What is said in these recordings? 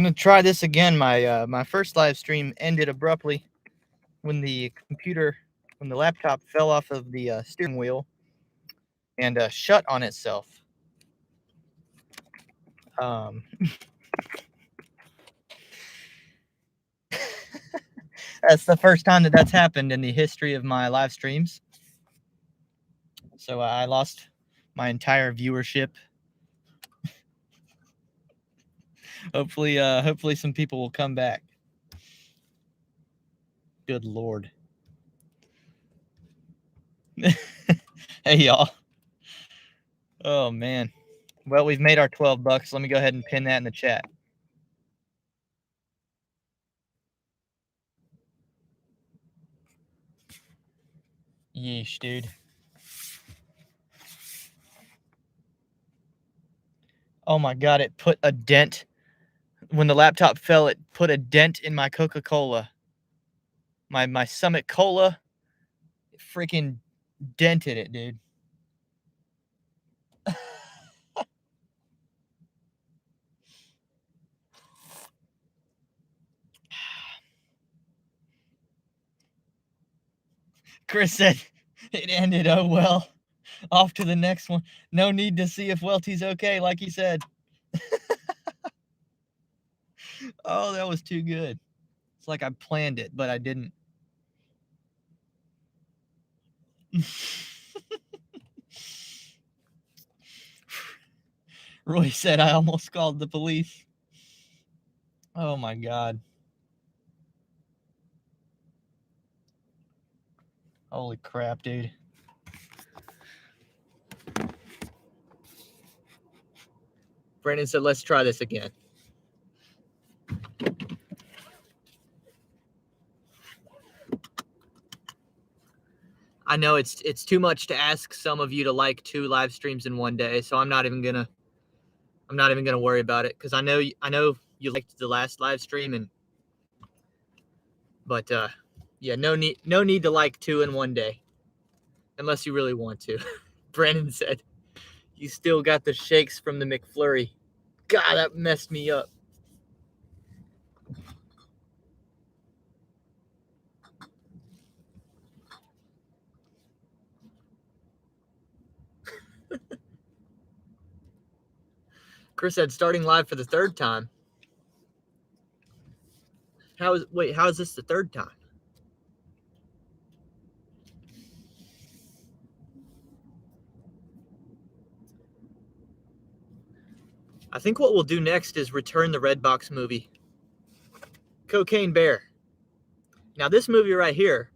gonna try this again. My first live stream ended abruptly when the laptop fell off of the steering wheel and shut on itself. That's the first time that's happened in the history of my live streams. So I lost my entire viewership. Hopefully some people will come back. Good Lord. Hey, y'all. Oh, man. Well, we've made our $12. Let me go ahead and pin that in the chat. Yeesh, dude. Oh, my God. It put a dent. When the laptop fell, it put a dent in my Coca-Cola. My Summit Cola. It freaking dented it, dude. Chris said it ended. Oh, well. Off to the next one. No need to see if Welty's okay, like he said. Oh, that was too good. It's like I planned it, but I didn't. Roy said I almost called the police. Oh my God. Holy crap, dude. Brandon said, let's try this again. I know it's too much to ask some of you to like 2 live streams in one day, so I'm not even gonna worry about it, because I know you liked the last live stream, but yeah, no need to like 2 in one day, unless you really want to. Brandon said, you still got the shakes from the McFlurry. God, that messed me up. Chris said, starting live for the 3rd time. How is this the 3rd time? I think what we'll do next is return the RedBox movie. Cocaine Bear. Now this movie right here,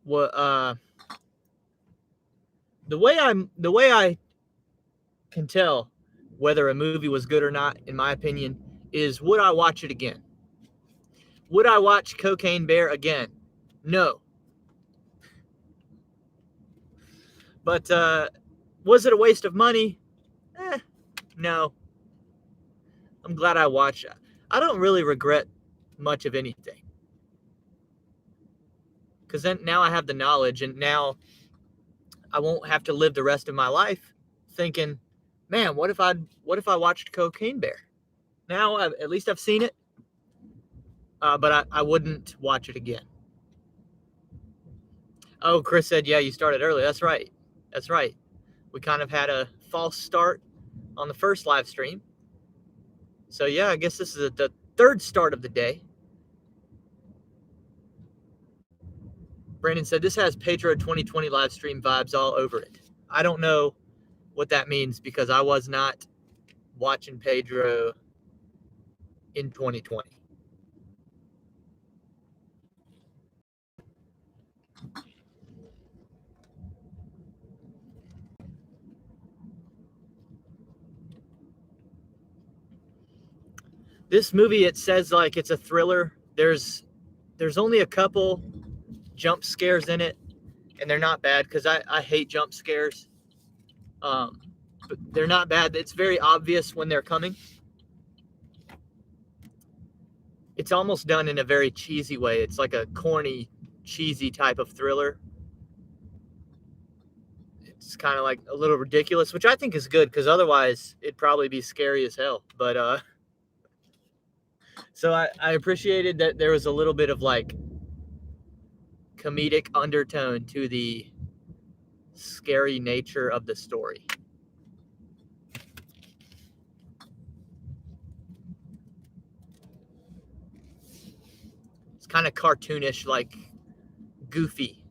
the way I can tell whether a movie was good or not, in my opinion, is would I watch it again? Would I watch Cocaine Bear again? No. But was it a waste of money? No. I'm glad I watched it. I don't really regret much of anything, because then now I have the knowledge, and now I won't have to live the rest of my life thinking, man, what if I watched Cocaine Bear? Now at least I've seen it, but I wouldn't watch it again. Oh, Chris said, yeah, you started early. That's right. We kind of had a false start on the first live stream. So yeah, I guess this is the 3rd start of the day. Brandon said, this has Pedro 2020 live stream vibes all over it. I don't know what that means, because I was not watching Pedro in 2020. This movie, it says like it's a thriller. There's only a couple jump scares in it, and they're not bad, because I hate jump scares. But they're not bad. It's very obvious when they're coming. It's almost done in a very cheesy way. It's like a corny, cheesy type of thriller. It's kind of like a little ridiculous, which I think is good, because otherwise it'd probably be scary as hell. But So I appreciated that there was a little bit of like comedic undertone to the scary nature of the story. It's kind of cartoonish, like goofy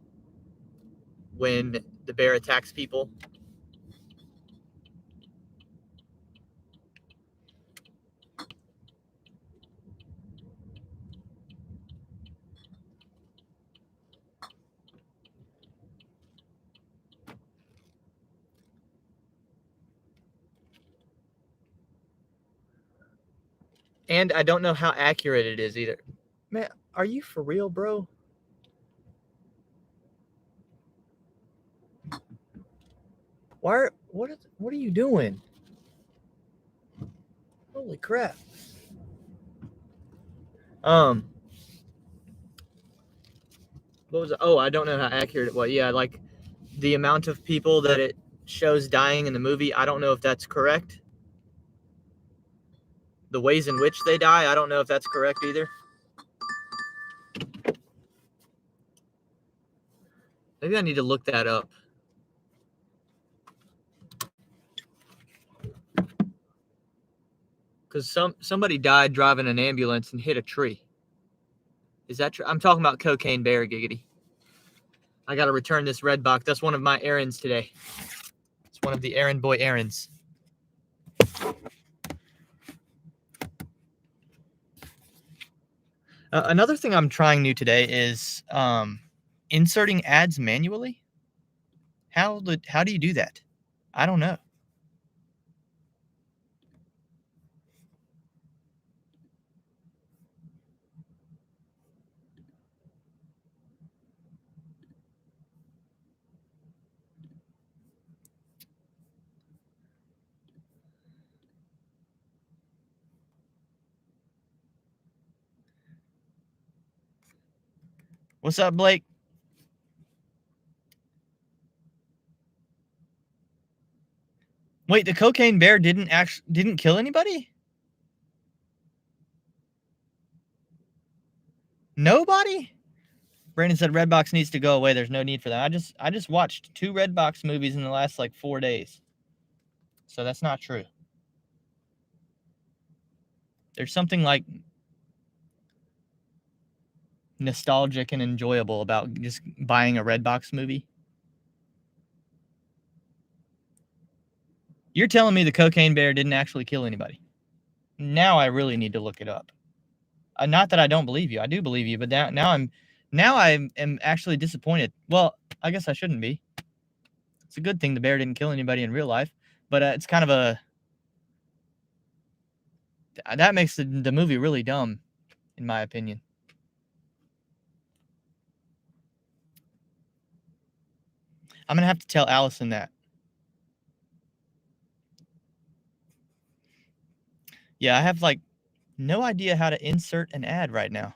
when the bear attacks people. And I don't know how accurate it is either. Man, are you for real, bro? What are you doing? Holy crap. What was it? Oh, I don't know how accurate it was. Yeah, like the amount of people that it shows dying in the movie, I don't know if that's correct. The ways in which they die, I don't know if that's correct either. Maybe I need to look that up. Because somebody died driving an ambulance and hit a tree. Is that true? I'm talking about Cocaine Bear, giggity. I got to return this RedBox. That's one of my errands today. It's one of the Errand Boy errands. Another thing I'm trying new today is inserting ads manually. How do you do that? I don't know. What's up, Blake? Wait, the Cocaine Bear didn't kill anybody? Nobody? Brandon said RedBox needs to go away. There's no need for that. I just watched 2 RedBox movies in the last like 4 days. So that's not true. There's something like nostalgic and enjoyable about just buying a RedBox movie. You're telling me the Cocaine Bear didn't actually kill anybody. Now I really need to look it up. Not that I don't believe you. I do believe you, but now I am actually disappointed. Well, I guess I shouldn't be. It's a good thing the bear didn't kill anybody in real life, but it's kind of that makes the movie really dumb, in my opinion. I'm gonna have to tell Allison that. Yeah, I have like no idea how to insert an ad right now.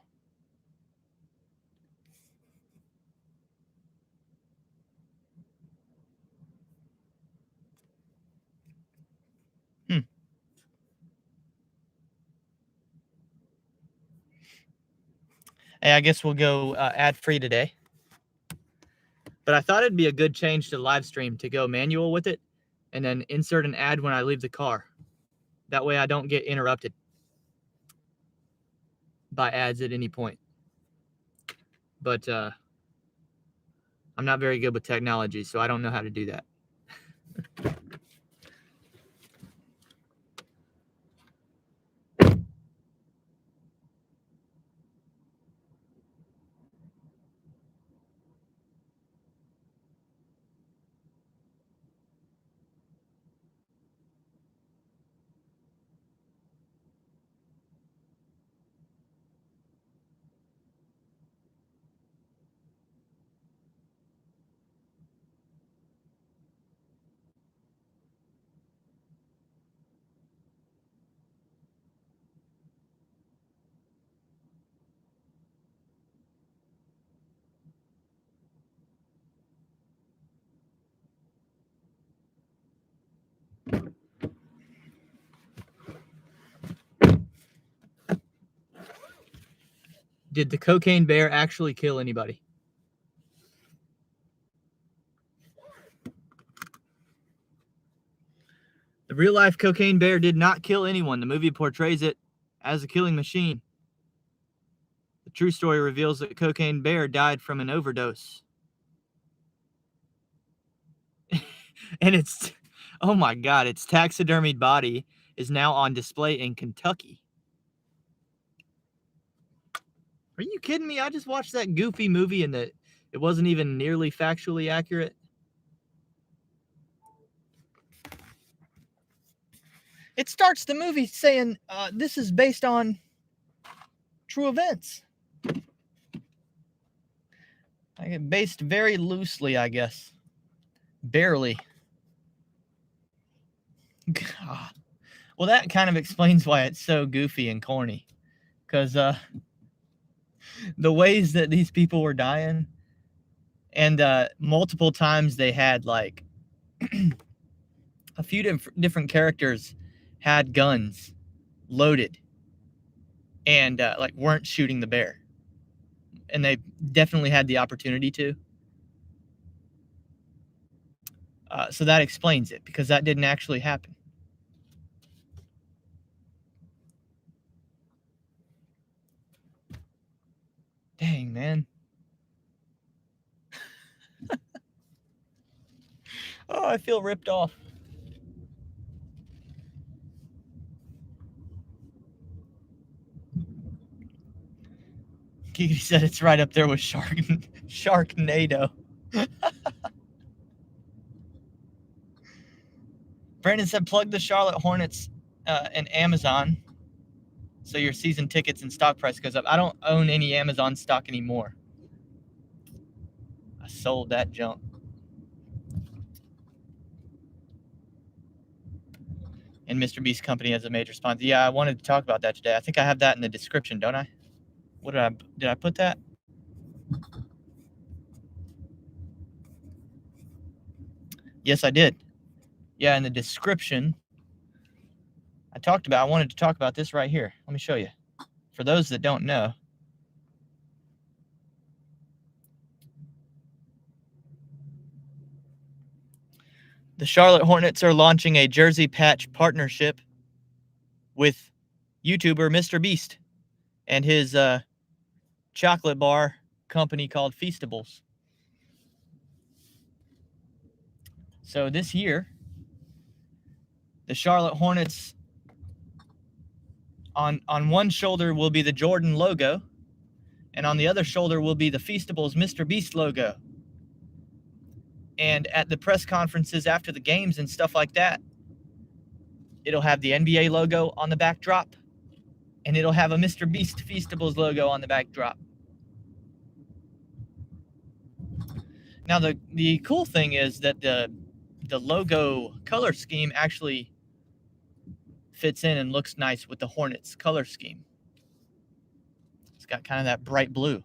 Hey, I guess we'll go ad-free today. But I thought it'd be a good change to Livestream to go manual with it and then insert an ad when I leave the car. That way I don't get interrupted by ads at any point. But I'm not very good with technology, so I don't know how to do that. Did the cocaine bear actually kill anybody? The real-life cocaine bear did not kill anyone. The movie portrays it as a killing machine. The true story reveals that cocaine bear died from an overdose. And it's, oh my God, its taxidermied body is now on display in Kentucky. Are you kidding me? I just watched that goofy movie and it wasn't even nearly factually accurate. It starts the movie saying this is based on true events. Based very loosely, I guess. Barely. God. Well, that kind of explains why it's so goofy and corny. Because the ways that these people were dying, and multiple times they had like a few different characters had guns loaded and like weren't shooting the bear. And they definitely had the opportunity to. So that explains it, because that didn't actually happen. Dang, man. Oh, I feel ripped off. Giggity said it's right up there with Sharknado. Brandon said plug the Charlotte Hornets and Amazon so your season tickets and stock price goes up. I don't own any Amazon stock anymore. I sold that junk. And Mr. Beast Company as a major sponsor. Yeah, I wanted to talk about that today. I think I have that in the description, don't I? What did I put that? Yes, I did. Yeah, in the description, I wanted to talk about this right here. Let me show you. For those that don't know, the Charlotte Hornets are launching a jersey patch partnership with YouTuber Mr. Beast and his chocolate bar company called Feastables. So this year, the Charlotte Hornets, on one shoulder will be the Jordan logo, and on the other shoulder will be the Feastables Mr. Beast logo. And at the press conferences after the games and stuff like that, it'll have the NBA logo on the backdrop, and it'll have a Mr. Beast Feastables logo on the backdrop. Now, the cool thing is that the logo color scheme actually fits in and looks nice with the Hornets color scheme. It's got kind of that bright blue.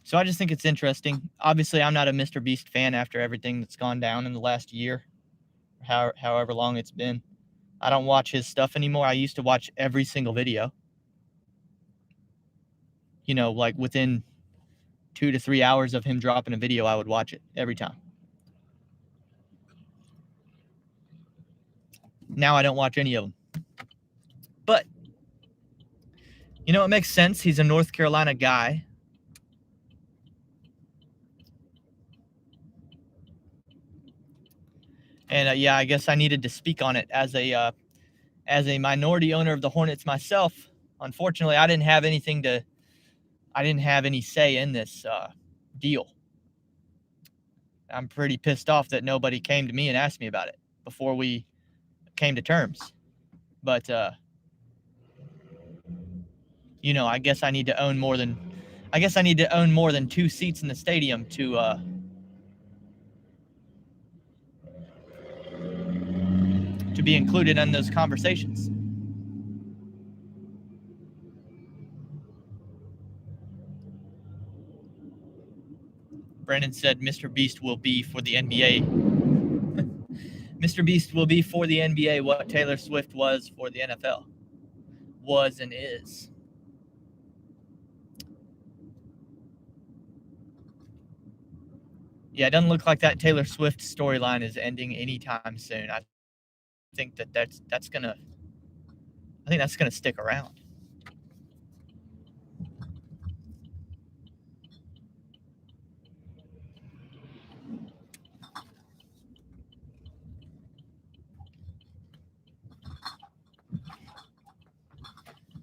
So I just think it's interesting. Obviously, I'm not a Mr. Beast fan after everything that's gone down in the last year, however long it's been. I don't watch his stuff anymore. I used to watch every single video. You know, like within 2 to 3 hours of him dropping a video, I would watch it every time. Now I don't watch any of them. But, you know, it makes sense. He's a North Carolina guy. And yeah, I guess I needed to speak on it as a minority owner of the Hornets myself. Unfortunately, I didn't have any say in this deal. I'm pretty pissed off that nobody came to me and asked me about it before we came to terms. But you know, I guess I need to own more than 2 seats in the stadium to be included in those conversations. Brandon said Mr. Beast will be for the NBA. Mr. Beast will be for the NBA what Taylor Swift was for the NFL. Was and is. Yeah, it doesn't look like that Taylor Swift storyline is ending anytime soon. I think that's gonna stick around.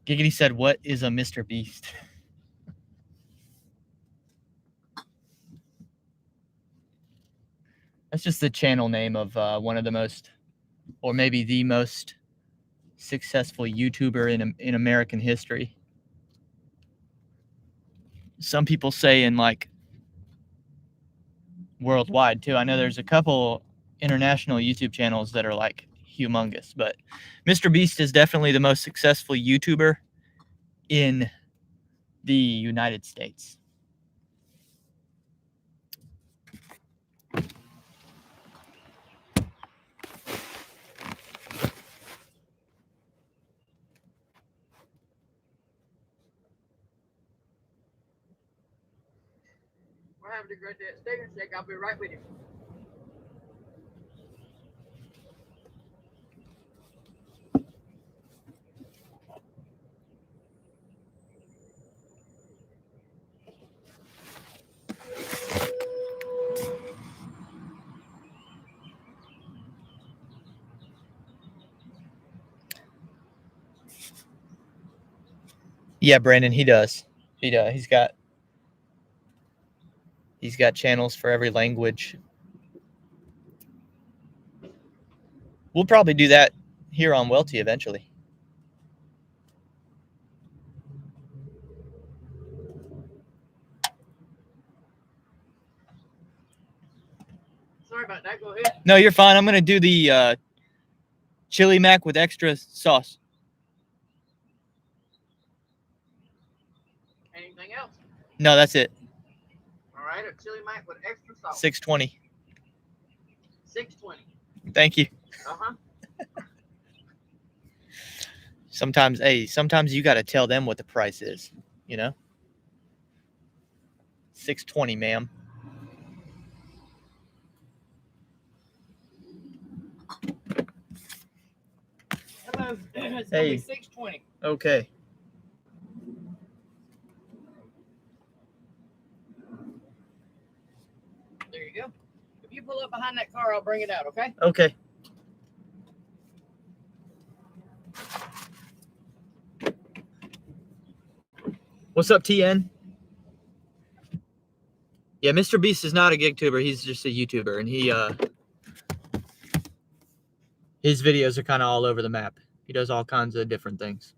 Giggity said, "What is a Mr. Beast?" That's just the channel name of one of the most, or maybe the most successful YouTuber in American history. Some people say in like worldwide too. I know there's a couple international YouTube channels that are like humongous, but Mr. Beast is definitely the most successful YouTuber in the United States. We're having a great day at Steak and Shake. I'll be right with you. Yeah, Brandon, he does. He does. He's got channels for every language. We'll probably do that here on Welty eventually. Sorry about that. Go ahead. No, you're fine. I'm going to do the chili mac with extra sauce. Anything else? No, that's it. All right, a chili mac with extra sauce. $6.20. $6.20. Thank you. Sometimes you got to tell them what the price is, you know? $6.20, ma'am. Hello. It's hey. $6.20. Okay. There you go. If you pull up behind that car, I'll bring it out, okay? Okay. What's up, TN? Yeah, Mr. Beast is not a gig tuber. He's just a YouTuber, and his videos are kind of all over the map. He does all kinds of different things.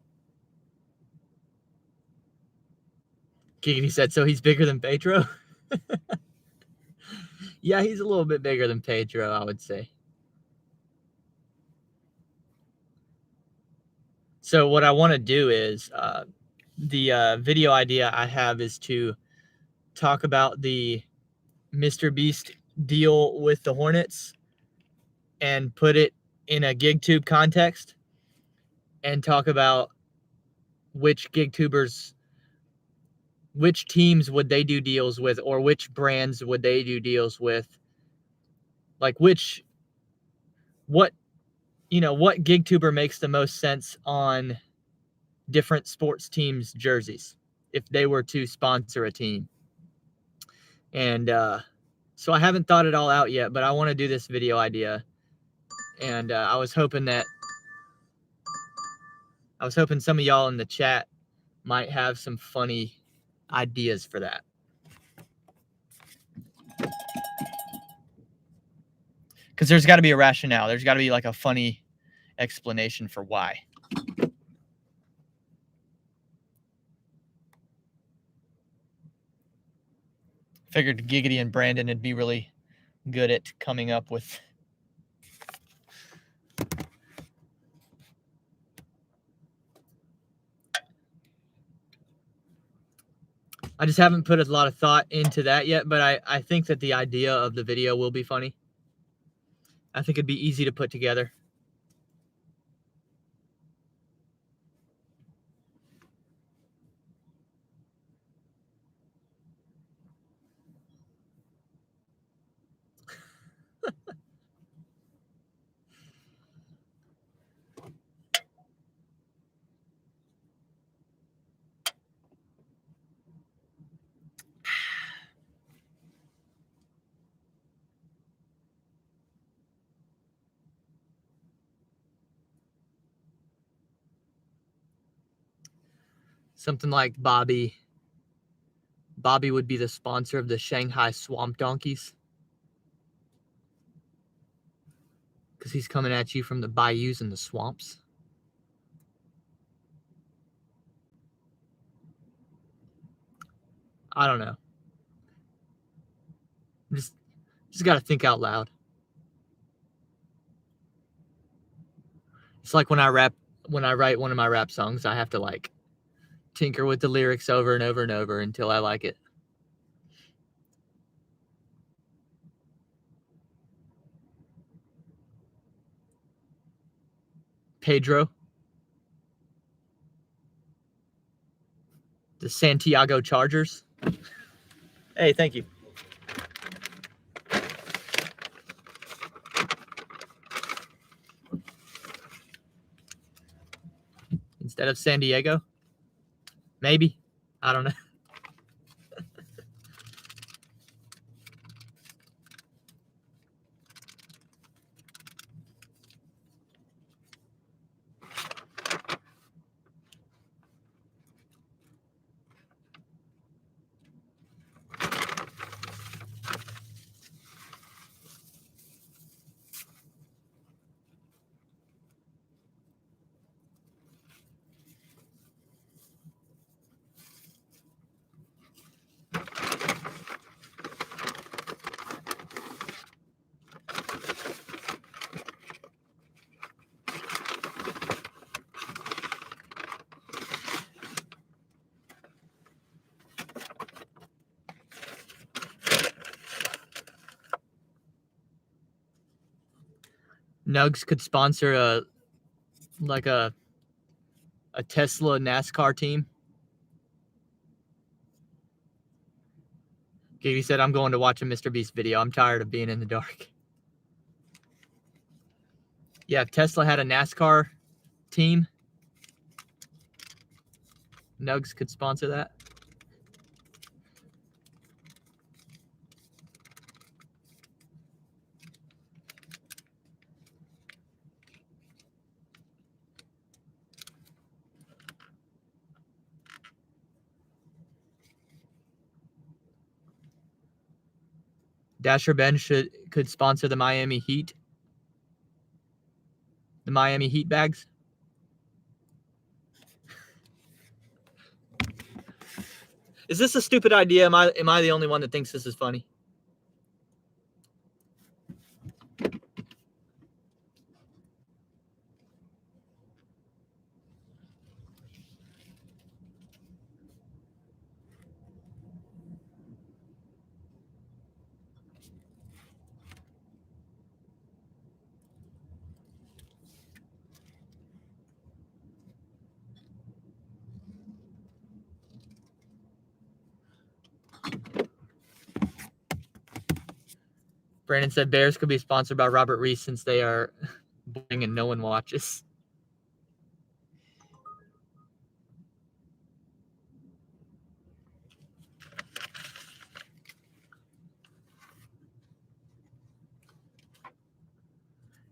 Giggity said, so he's bigger than Pedro? Yeah, he's a little bit bigger than Pedro, I would say. So what I want to do is, the video idea I have is to talk about the Mr. Beast deal with the Hornets and put it in a GigTube context and talk about which GigTubers, which teams would they do deals with, or which brands would they do deals with, like what GigTuber makes the most sense on different sports teams' jerseys if they were to sponsor a team. And so I haven't thought it all out yet, but I want to do this video idea. And I was hoping some of y'all in the chat might have some funny ideas for that. Because there's got to be a rationale. There's got to be like a funny explanation for why. Figured Giggity and Brandon would be really good at coming up with I just haven't put a lot of thought into that yet, but I think that the idea of the video will be funny. I think it'd be easy to put together. Something like Bobby. Bobby would be the sponsor of the Shanghai Swamp Donkeys. Because he's coming at you from the bayous and the swamps. I don't know. Just got to think out loud. It's like when I write one of my rap songs, I have to like tinker with the lyrics over and over and over until I like it. Pedro. The Santiago Chargers. Hey, thank you. Instead of San Diego? Maybe. I don't know. Nugs could sponsor a Tesla NASCAR team. Katie said, I'm going to watch a Mr. Beast video. I'm tired of being in the dark. Yeah, if Tesla had a NASCAR team, Nugs could sponsor that. Dasher Ben could sponsor the Miami Heat. The Miami Heat bags. Is this a stupid idea? Am I the only one that thinks this is funny? Brandon said Bears could be sponsored by Robert Reese since they are boring and no one watches.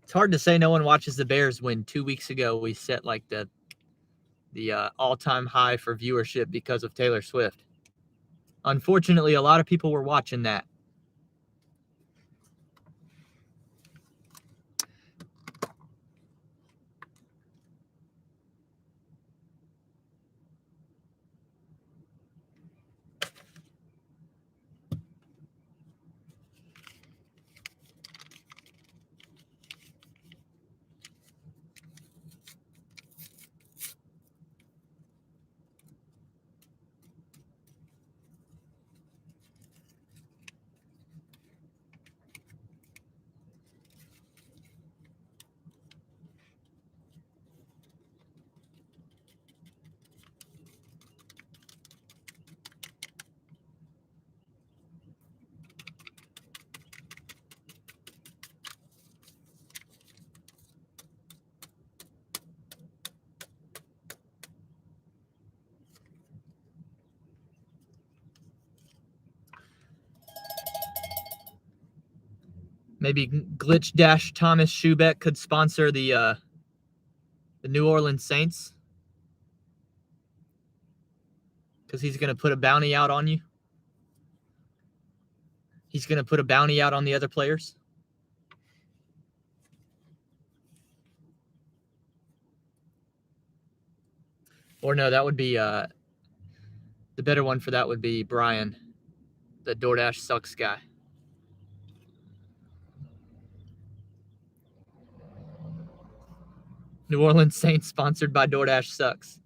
It's hard to say no one watches the Bears when 2 weeks ago we set like the all-time high for viewership because of Taylor Swift. Unfortunately, a lot of people were watching that. Maybe Glitch Dash Thomas Schubeck could sponsor the New Orleans Saints, because he's going to put a bounty out on you. He's going to put a bounty out on the other players. Or no, that would be the better one for that would be Brian, the DoorDash sucks guy. New Orleans Saints sponsored by DoorDash sucks.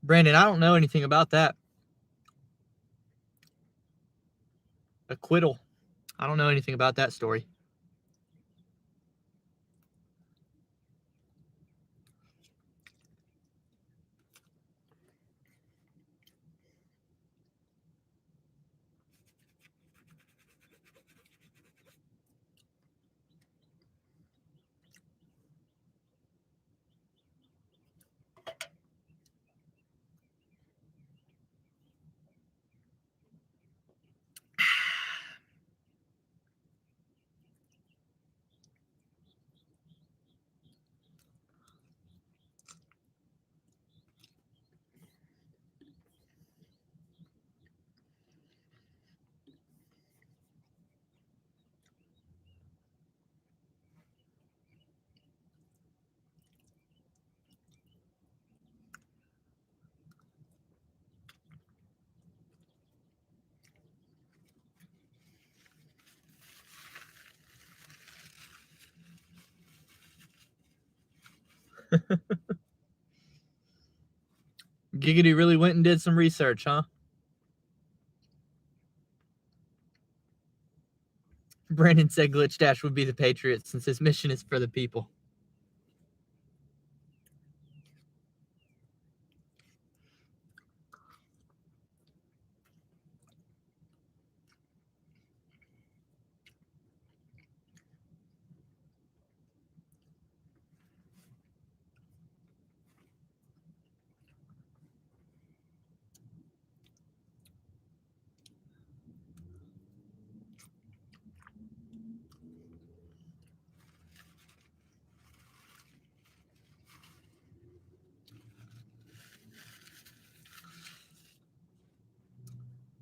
Brandon, I don't know anything about that. Acquittal. I don't know anything about that story. Giggity really went and did some research, huh? Brandon said Glitch Dash would be the Patriots since his mission is for the people.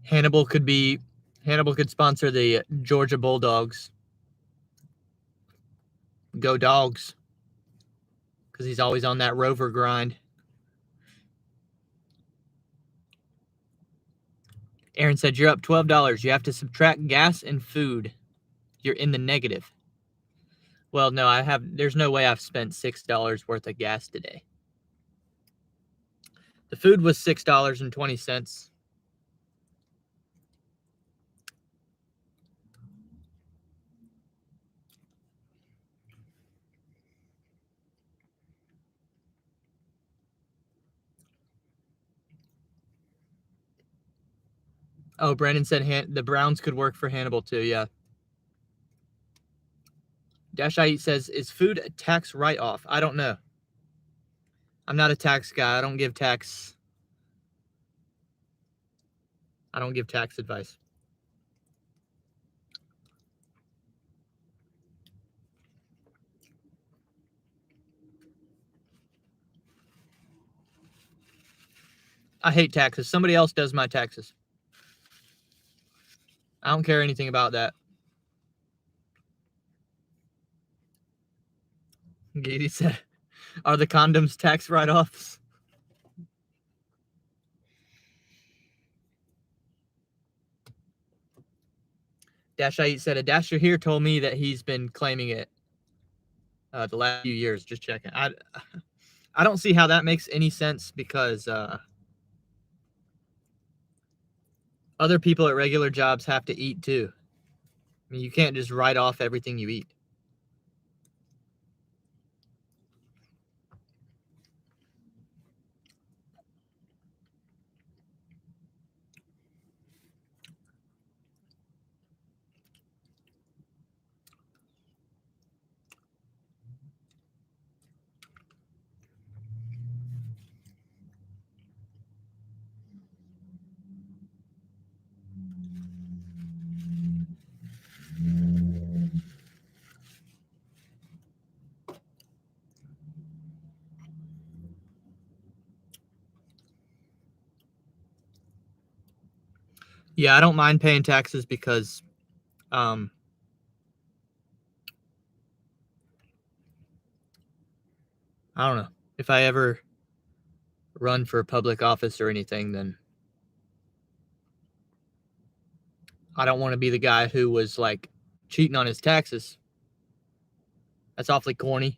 Hannibal could sponsor the Georgia Bulldogs. Go Dogs. Because he's always on that Rover grind. Aaron said, you're up $12. You have to subtract gas and food. You're in the negative. Well, no, there's no way I've spent $6 worth of gas today. The food was $6.20. Oh, Brandon said the Browns could work for Hannibal too, yeah. Dash I Eat says, is food a tax write-off? I don't know. I'm not a tax guy. I don't give tax advice. I hate taxes. Somebody else does my taxes. I don't care anything about that. Gady said, are the condoms tax write-offs? Dash I Eat said, a Dasher here told me that he's been claiming it the last few years. Just checking. I don't see how that makes any sense because other people at regular jobs have to eat too. I mean, you can't just write off everything you eat. Yeah, I don't mind paying taxes because I don't know. If I ever run for public office or anything, then I don't want to be the guy who was like cheating on his taxes. That's awfully corny.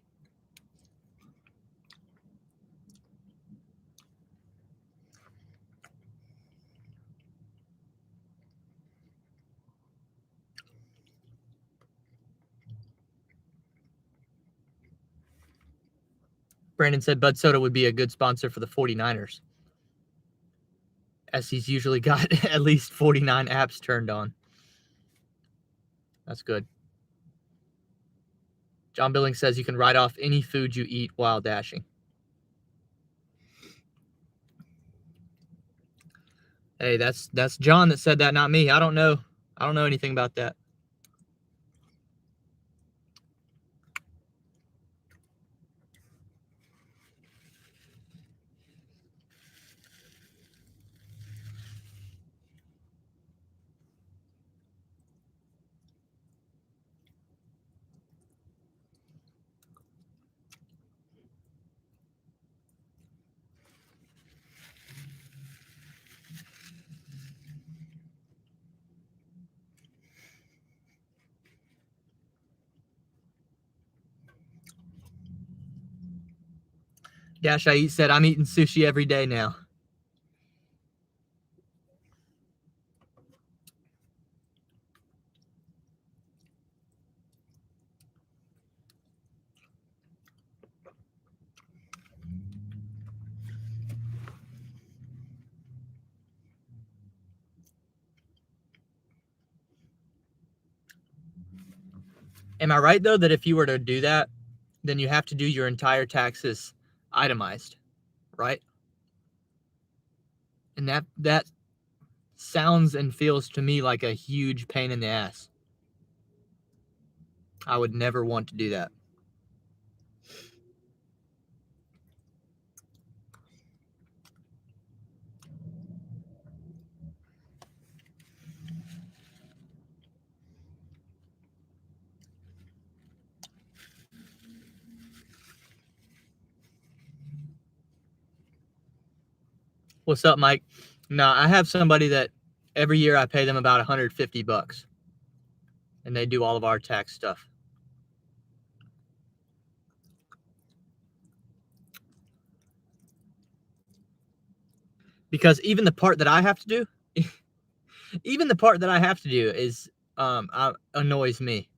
Brandon said Bud Soda would be a good sponsor for the 49ers, as he's usually got at least 49 apps turned on. That's good. John Billings says you can write off any food you eat while dashing. Hey, that's John that said that, not me. I don't know anything about that. Dash I Eat said, I'm eating sushi every day now. Am I right, though, that if you were to do that, then you have to do your entire taxes itemized, right? And that sounds and feels to me like a huge pain in the ass. I would never want to do that. What's up, Mike? No, I have somebody that every year I pay them about $150, and they do all of our tax stuff. Because even the part that I have to do, is annoys me.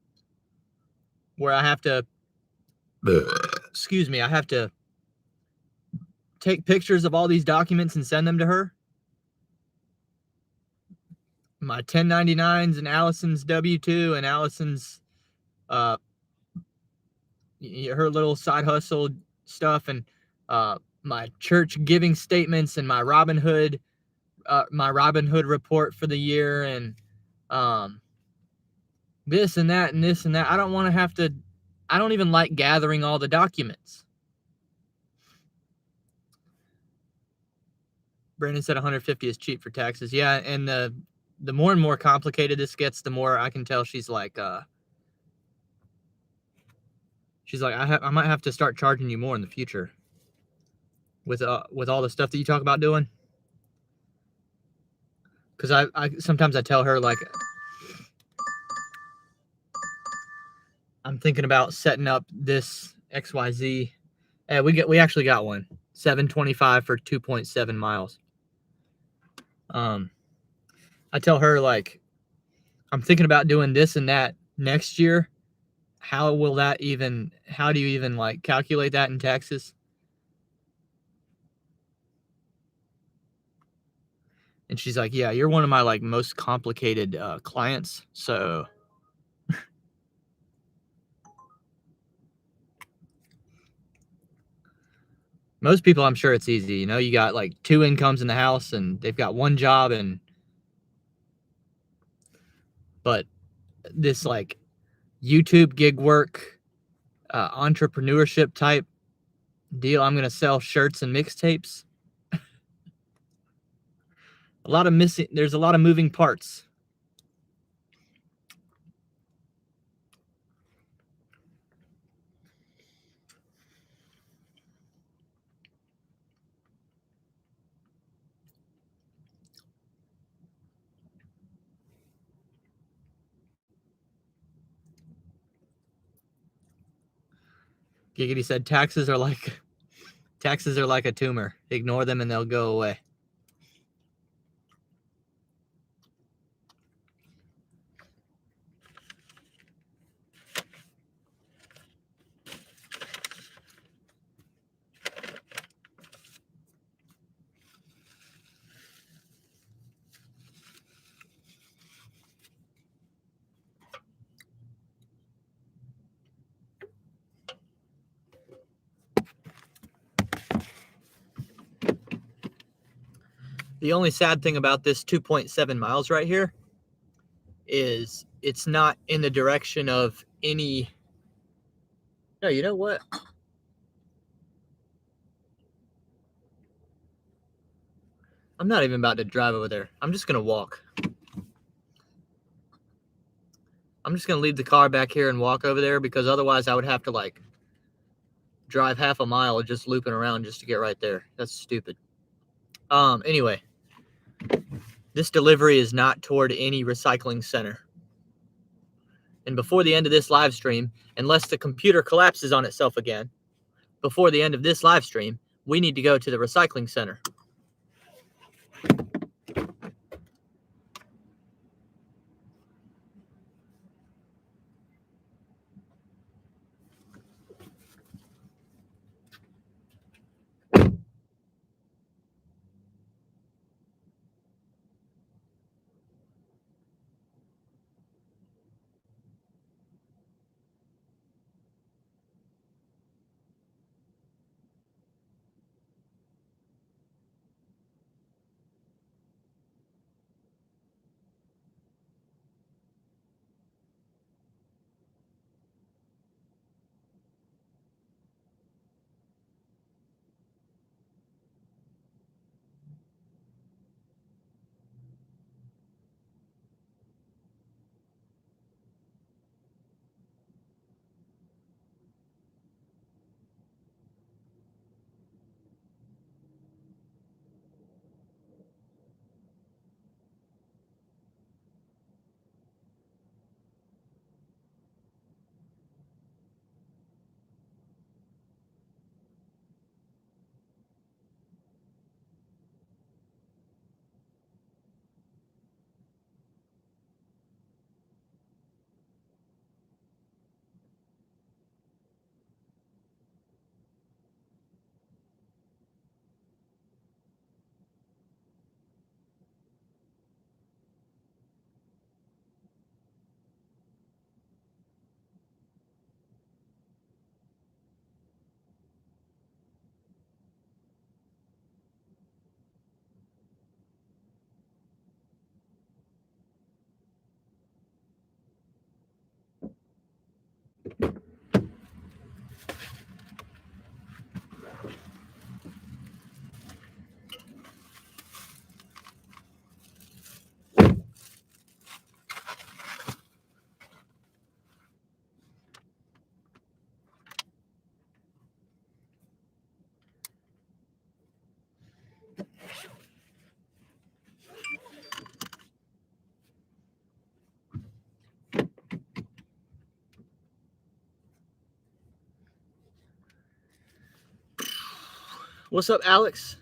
Where I have to, excuse me, I have to take pictures of all these documents and send them to her. My 1099s and Allison's W-2 and Allison's her little side hustle stuff, and my church giving statements, and my Robinhood report for the year, and this and that and this and that. I don't want to have to. I don't even like gathering all the documents. Brandon said 150 is cheap for taxes. Yeah, and the more and more complicated this gets, the more I can tell she's like I might have to start charging you more in the future with all the stuff that you talk about doing. Because I sometimes I tell her, like, I'm thinking about setting up this XYZ. We actually got one, $725 for 2.7 miles. I tell her, like, I'm thinking about doing this and that next year. How do you even like calculate that in taxes? And she's like, yeah, you're one of my like most complicated clients. So most people, I'm sure it's easy. You know, you got like 2 incomes in the house and they've got 1 job, but this like YouTube gig work, entrepreneurship type deal, I'm going to sell shirts and mixtapes. There's a lot of moving parts. Giggity said taxes are like a tumor. Ignore them and they'll go away. The only sad thing about this 2.7 miles right here is it's not in the direction of any... No, you know what? I'm not even about to drive over there. I'm just going to walk. I'm just going to leave the car back here and walk over there, because otherwise I would have to like drive half a mile just looping around just to get right there. That's stupid. Anyway, this delivery is not toward any recycling center. And before the end of this live stream, unless the computer collapses on itself again, before the end of this live stream, we need to go to the recycling center. What's up, Alex?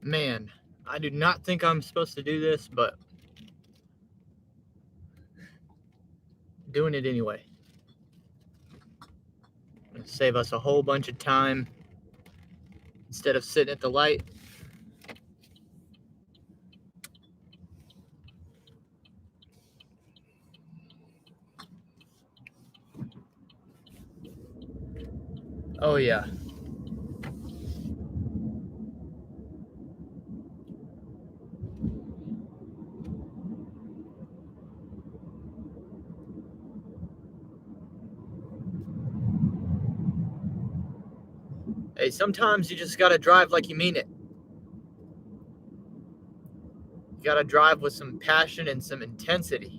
Man, I do not think I'm supposed to do this, but doing it anyway. It'll save us a whole bunch of time instead of sitting at the light. Oh yeah. Hey, sometimes you just gotta drive like you mean it. You gotta drive with some passion and some intensity.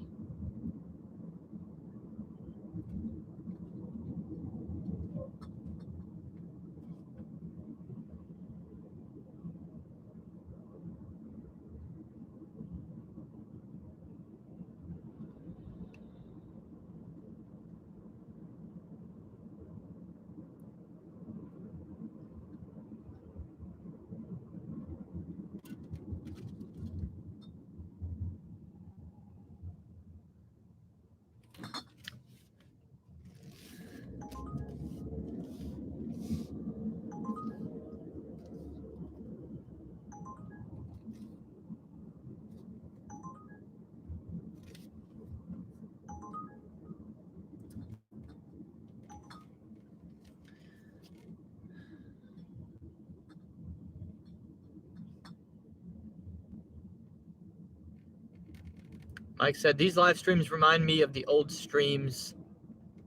Mike said, these live streams remind me of the old streams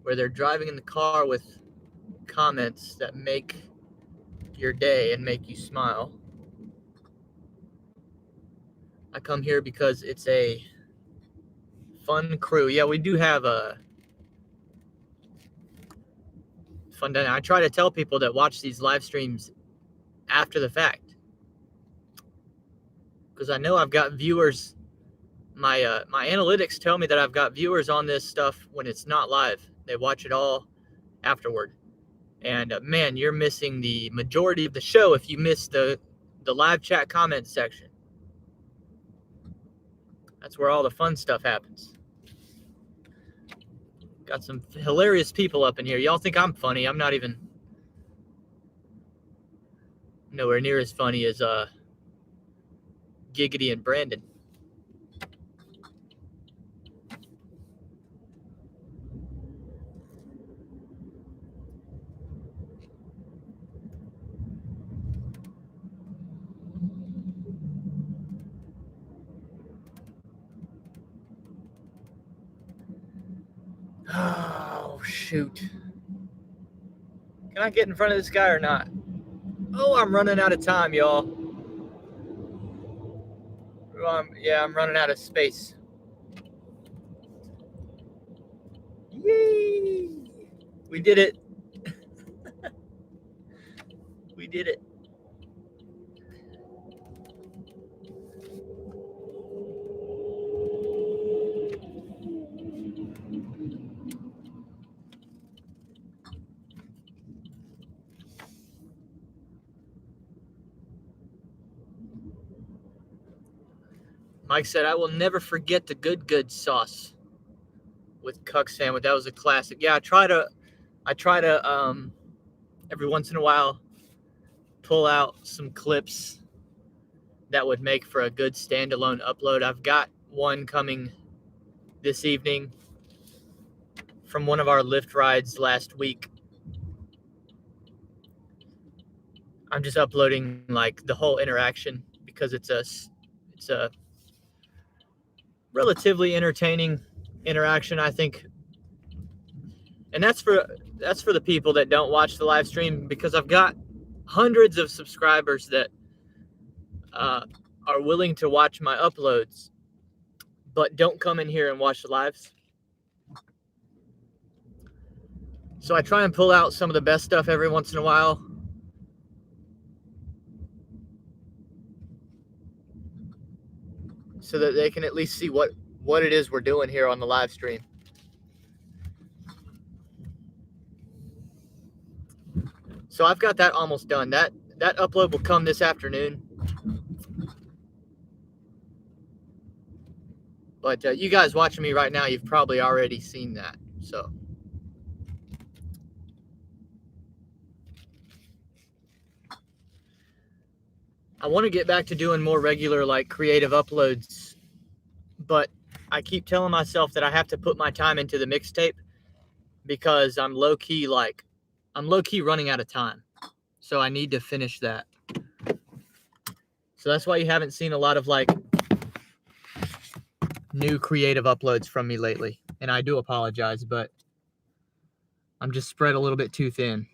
where they're driving in the car with comments that make your day and make you smile. I come here because it's a fun crew. Yeah, we do have a fun day. I try to tell people that watch these live streams after the fact, because I know I've got viewers. My analytics tell me that I've got viewers on this stuff when it's not live. They watch it all afterward. And man, you're missing the majority of the show if you miss the live chat comment section. That's where all the fun stuff happens. Got some hilarious people up in here. Y'all think I'm funny. I'm not even nowhere near as funny as Giggity and Brandon. Oh, shoot. Can I get in front of this guy or not? Oh, I'm running out of time, y'all. Yeah, I'm running out of space. Yay! We did it. We did it. Mike said, I will never forget the good sauce with Cuck sandwich. That was a classic. Yeah, I try to every once in a while pull out some clips that would make for a good standalone upload. I've got one coming this evening from one of our Lyft rides last week. I'm just uploading like the whole interaction because it's a relatively entertaining interaction, I think. And that's for the people that don't watch the live stream, because I've got hundreds of subscribers that are willing to watch my uploads but don't come in here and watch the lives. So I try and pull out some of the best stuff every once in a while. So that they can at least see what it is we're doing here on the live stream. So I've got that almost done. That upload will come this afternoon. But you guys watching me right now, you've probably already seen that. So I want to get back to doing more regular, like, creative uploads, but I keep telling myself that I have to put my time into the mixtape because I'm low-key running out of time. So I need to finish that. So that's why you haven't seen a lot of, like, new creative uploads from me lately. And I do apologize, but I'm just spread a little bit too thin.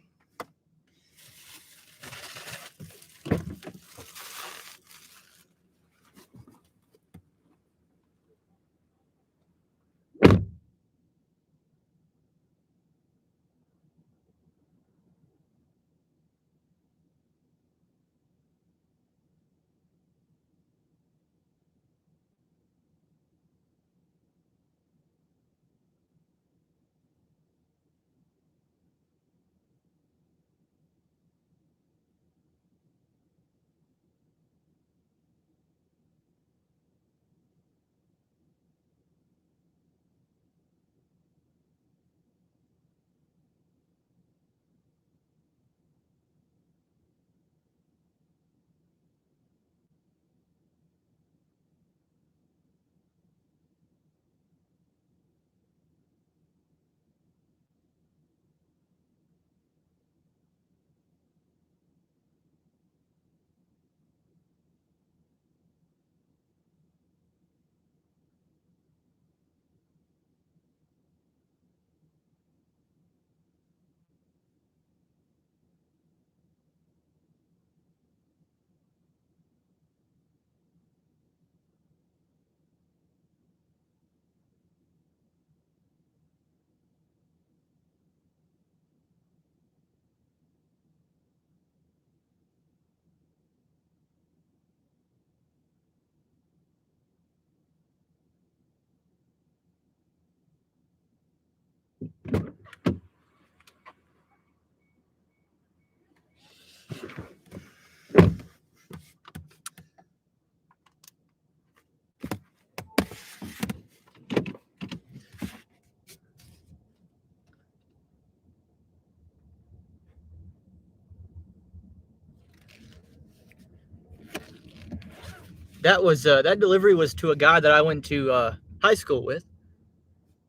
That delivery was to a guy that I went to high school with,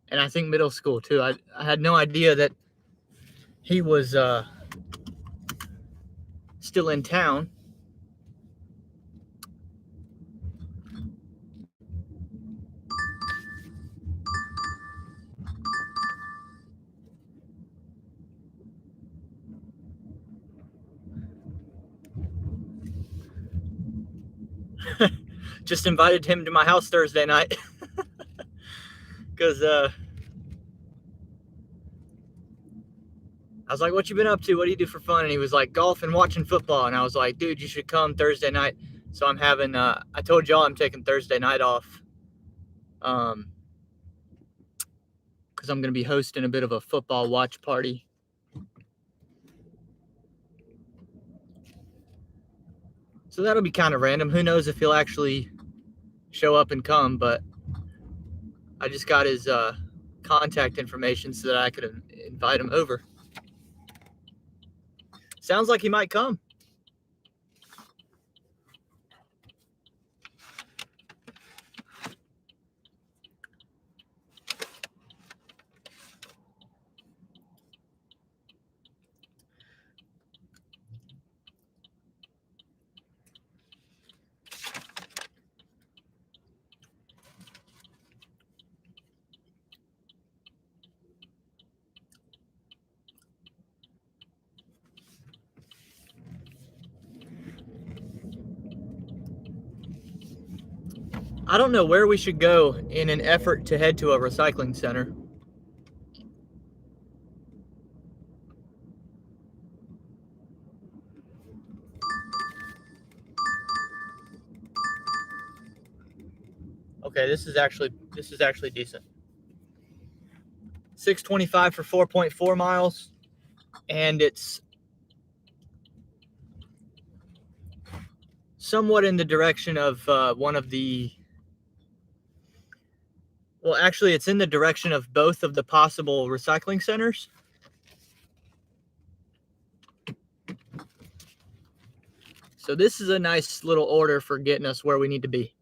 and I think middle school too. I had no idea that he was still in town. Just invited him to my house Thursday night because I was like, "What you been up to? What do you do for fun?" And he was like, "Golf and watching football." And I was like, "Dude, you should come Thursday night." So I'm having. I told y'all I'm taking Thursday night off, because I'm gonna be hosting a bit of a football watch party. So that'll be kind of random. Who knows if he'll actually show up and come? But I just got his contact information so that I could invite him over. Sounds like he might come. I don't know where we should go in an effort to head to a recycling center. Okay, this is actually decent. 625 for 4.4 miles, and it's somewhat in the direction of one of the Well, actually, it's in the direction of both of the possible recycling centers. So this is a nice little order for getting us where we need to be.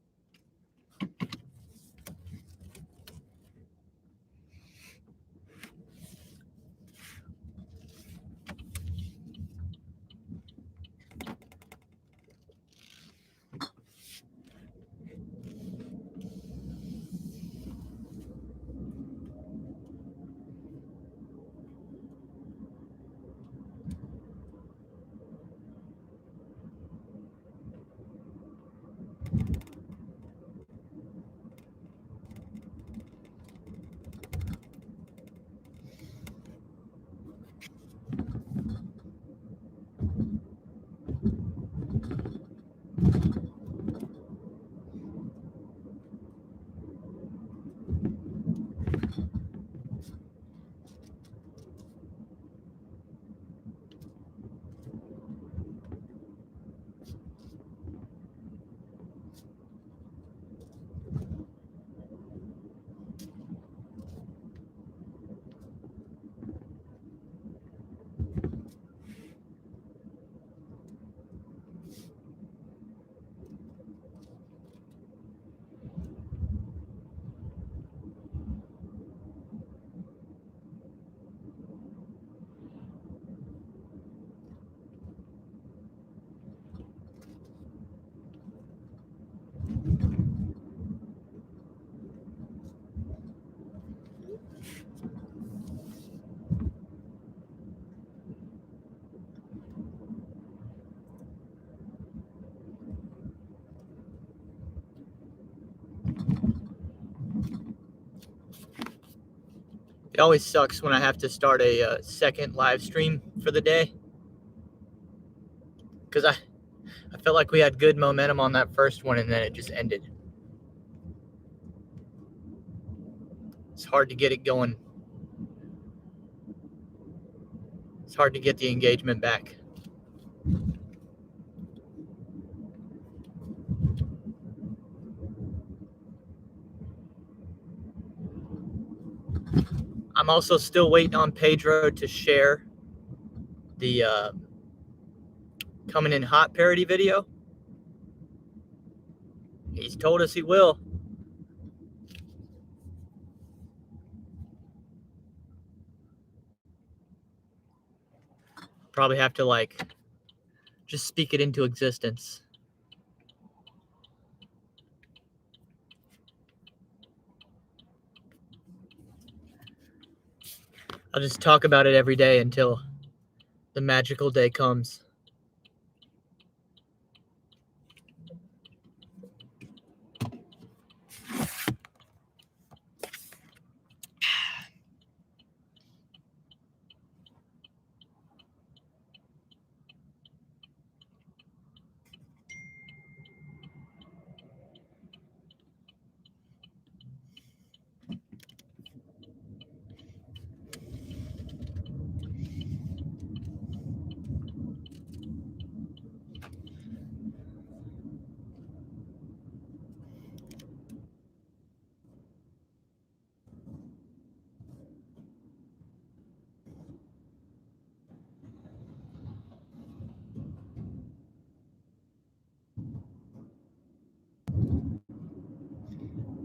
It always sucks when I have to start a second live stream for the day, because I felt like we had good momentum on that first one and then it just ended. It's hard to get it going. It's hard to get the engagement back. I'm also still waiting on Pedro to share the coming in hot parody video. He's told us he will. Probably have to like just speak it into existence. I'll just talk about it every day until the magical day comes.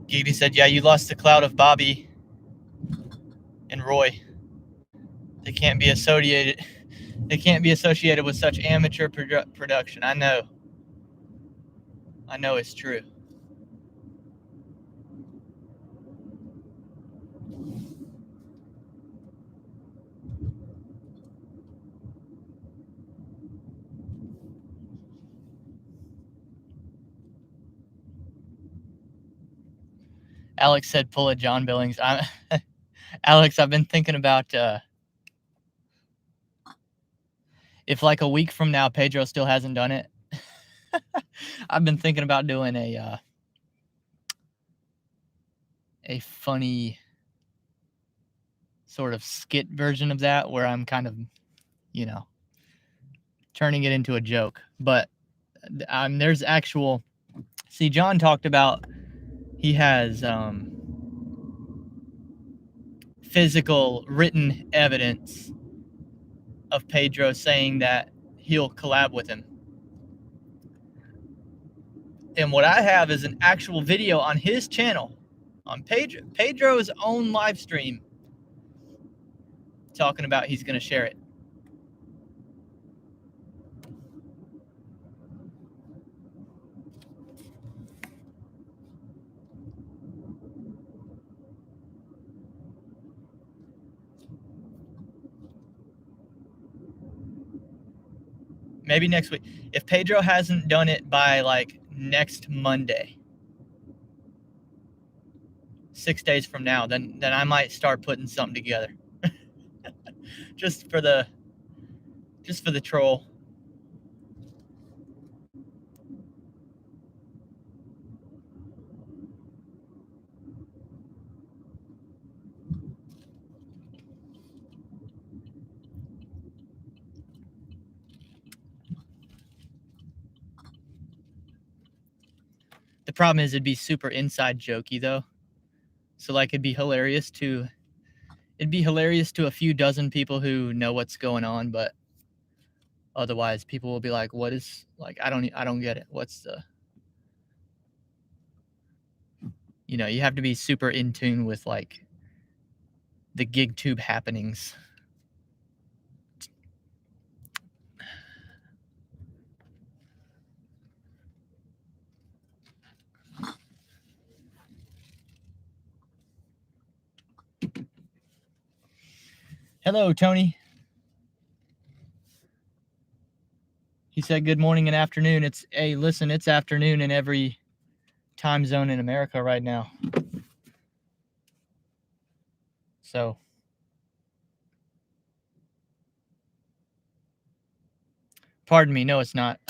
Giggy said, yeah, you lost the clout of Bobby and Roy. They can't be associated. They can't be associated with such amateur production. I know. I know it's true. Alex said, pull a John Billings. Alex, I've been thinking about if like a week from now Pedro still hasn't done it. I've been thinking about doing a funny sort of skit version of that where I'm kind of, you know, turning it into a joke. But there's actual. See, John talked about he has physical written evidence of Pedro saying that he'll collab with him. And what I have is an actual video on his channel, on Pedro's own live stream, talking about he's going to share it. Maybe next week. If Pedro hasn't done it by like next Monday, 6 days from now, then I might start putting something together. just for the troll. The problem is it'd be super inside jokey though. So like it'd be hilarious to a few dozen people who know what's going on, but otherwise people will be like, what is, like, I don't get it. What's the, you know, you have to be super in tune with like the gig tube happenings. Hello, Tony. He said good morning and afternoon. It's, hey, listen, it's afternoon in every time zone in America right now. So pardon me, no, it's not.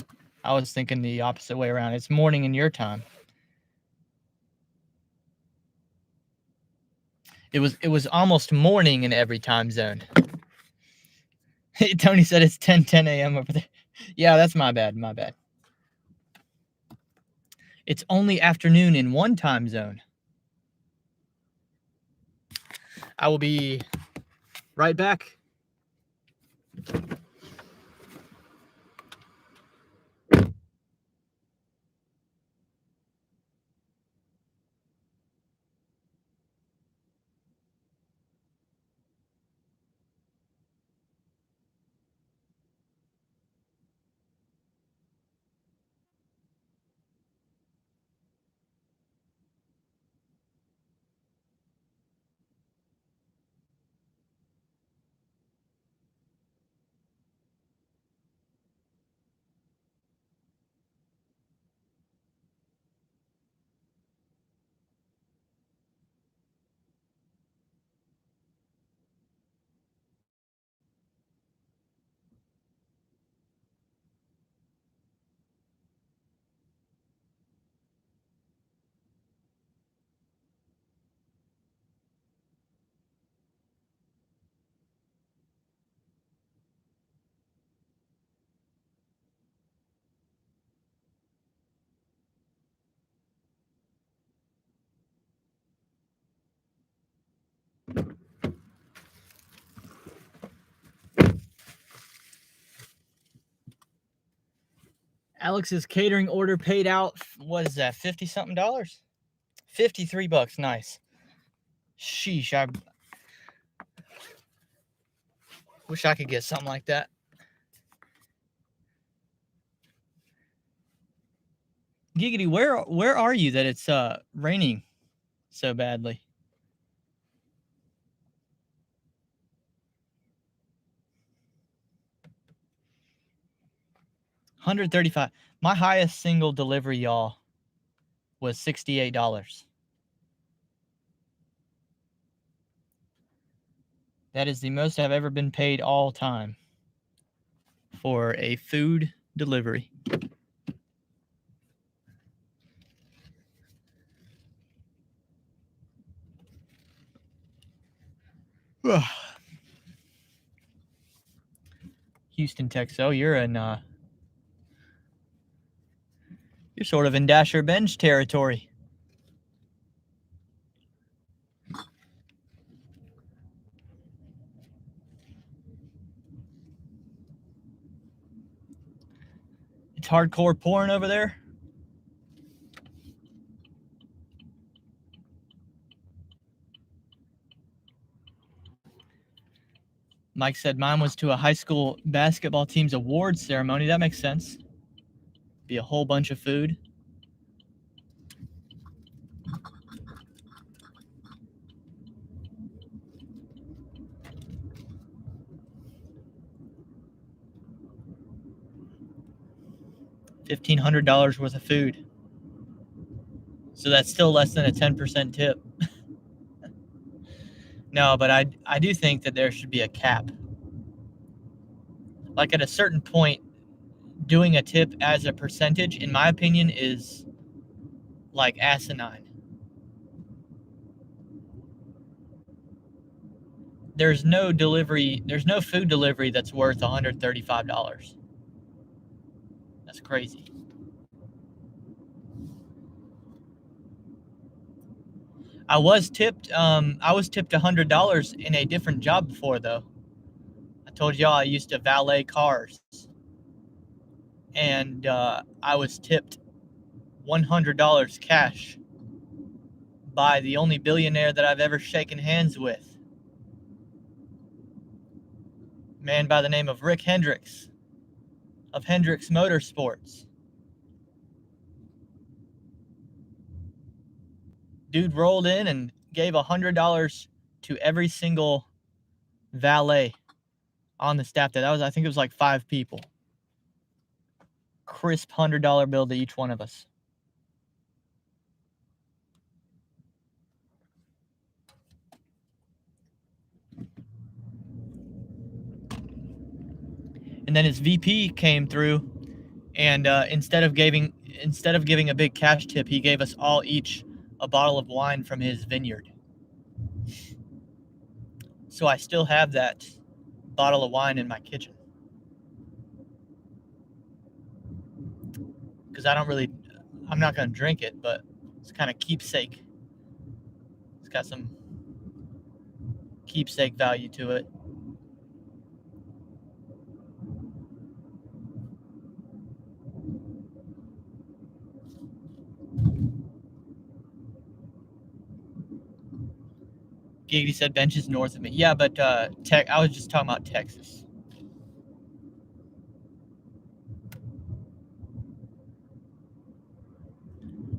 I was thinking the opposite way around. It's morning in your time. It was almost morning in every time zone. Tony said it's 10 a.m. over there. Yeah, that's my bad. It's only afternoon in one time zone. I will be right back. Alex's catering order paid out, what is that, 50 something dollars? $53, nice. Sheesh, I wish I could get something like that. Giggity, where are you that it's raining so badly? $135. My highest single delivery, y'all, was $68. That is the most I've ever been paid all time for a food delivery. Houston, Texas. Oh, you're sort of in Dasher Bench territory. It's hardcore porn over there. Mike said mine was to a high school basketball team's awards ceremony. That makes sense. Be a whole bunch of food. $1,500 worth of food. So that's still less than a 10% tip. No, but I do think that there should be a cap. Like at a certain point, doing a tip as a percentage, in my opinion, is like asinine. There's no food delivery that's worth $135. That's crazy. I was tipped $100 in a different job before, though. I told y'all I used to valet cars, and I was tipped $100 cash by the only billionaire that I've ever shaken hands with. A man by the name of Rick Hendricks of Hendricks Motorsports. Dude rolled in and gave $100 to every single valet on the staff. I think it was like 5 people. Crisp $100 bill to each one of us. And then his VP came through, and instead of giving a big cash tip, he gave us all each a bottle of wine from his vineyard. So I still have that bottle of wine in my kitchen. Because I'm not going to drink it, but it's kind of keepsake. It's got some keepsake value to it. Giggity said bench is north of me. Yeah, but I was just talking about Texas.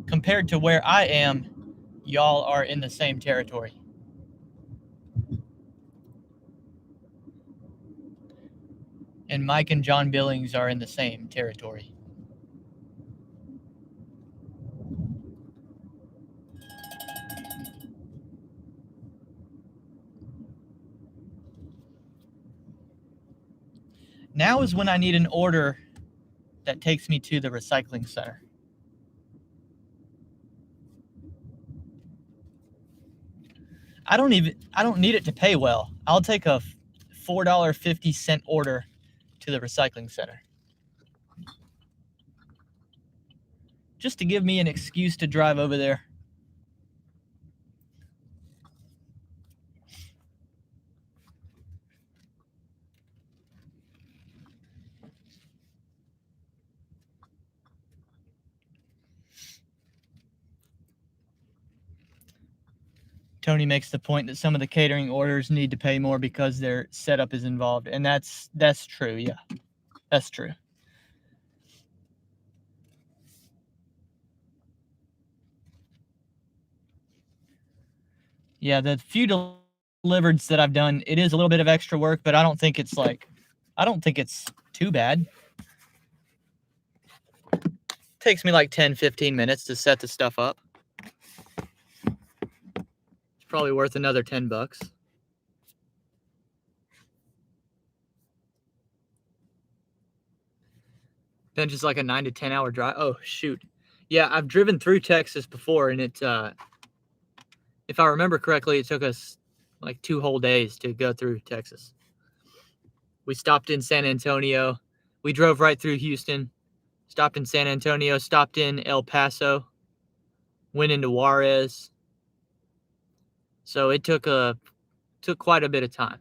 Compared to where I am, y'all are in the same territory. And Mike and John Billings are in the same territory. Now is when I need an order that takes me to the recycling center. I don't need it to pay well. I'll take a $4.50 order to the recycling center. Just to give me an excuse to drive over there. Tony makes the point that some of the catering orders need to pay more because their setup is involved, and that's true. Yeah, that's true. Yeah, the few delivered that I've done, it is a little bit of extra work, but I don't think it's too bad. It takes me like 10-15 minutes to set the stuff up. It's probably worth another $10. Then just like a 9 to 10 hour drive. Oh shoot. Yeah, I've driven through Texas before, and it if I remember correctly, it took us like 2 whole days to go through Texas. We stopped in San Antonio. We drove right through Houston, stopped in San Antonio, stopped in El Paso, went into Juarez. So it took quite a bit of time.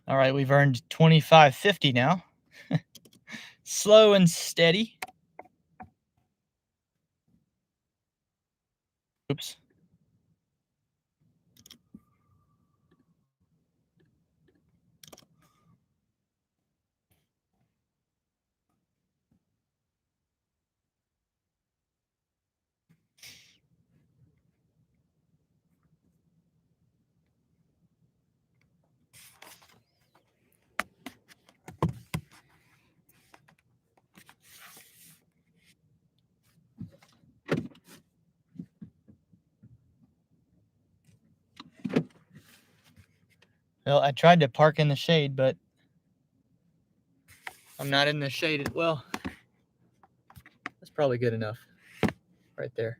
All right, we've earned $25.50 now. Slow and steady. Oops. Well, I tried to park in the shade, but I'm not in the shade. Well, that's probably good enough right there.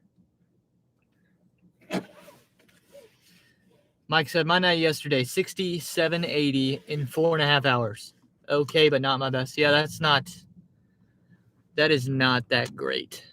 Mike said, my night yesterday, 6780 in 4.5 hours. Okay, but not my best. Yeah, that is not that great.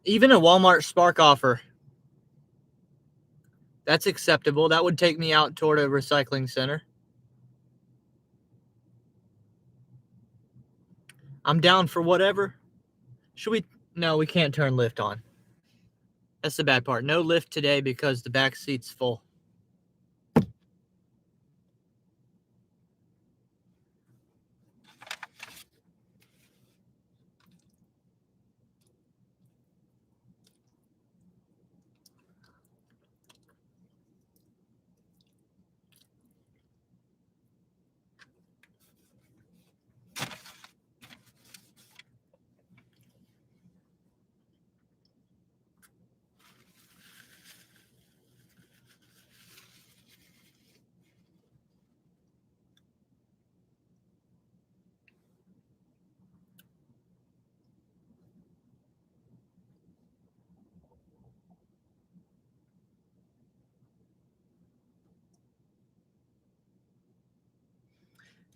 Even a Walmart Spark offer, that's acceptable. That would take me out toward a recycling center. I'm down for whatever. Should we? No, we can't turn lift on. That's the bad part. No lift today because the back seat's full.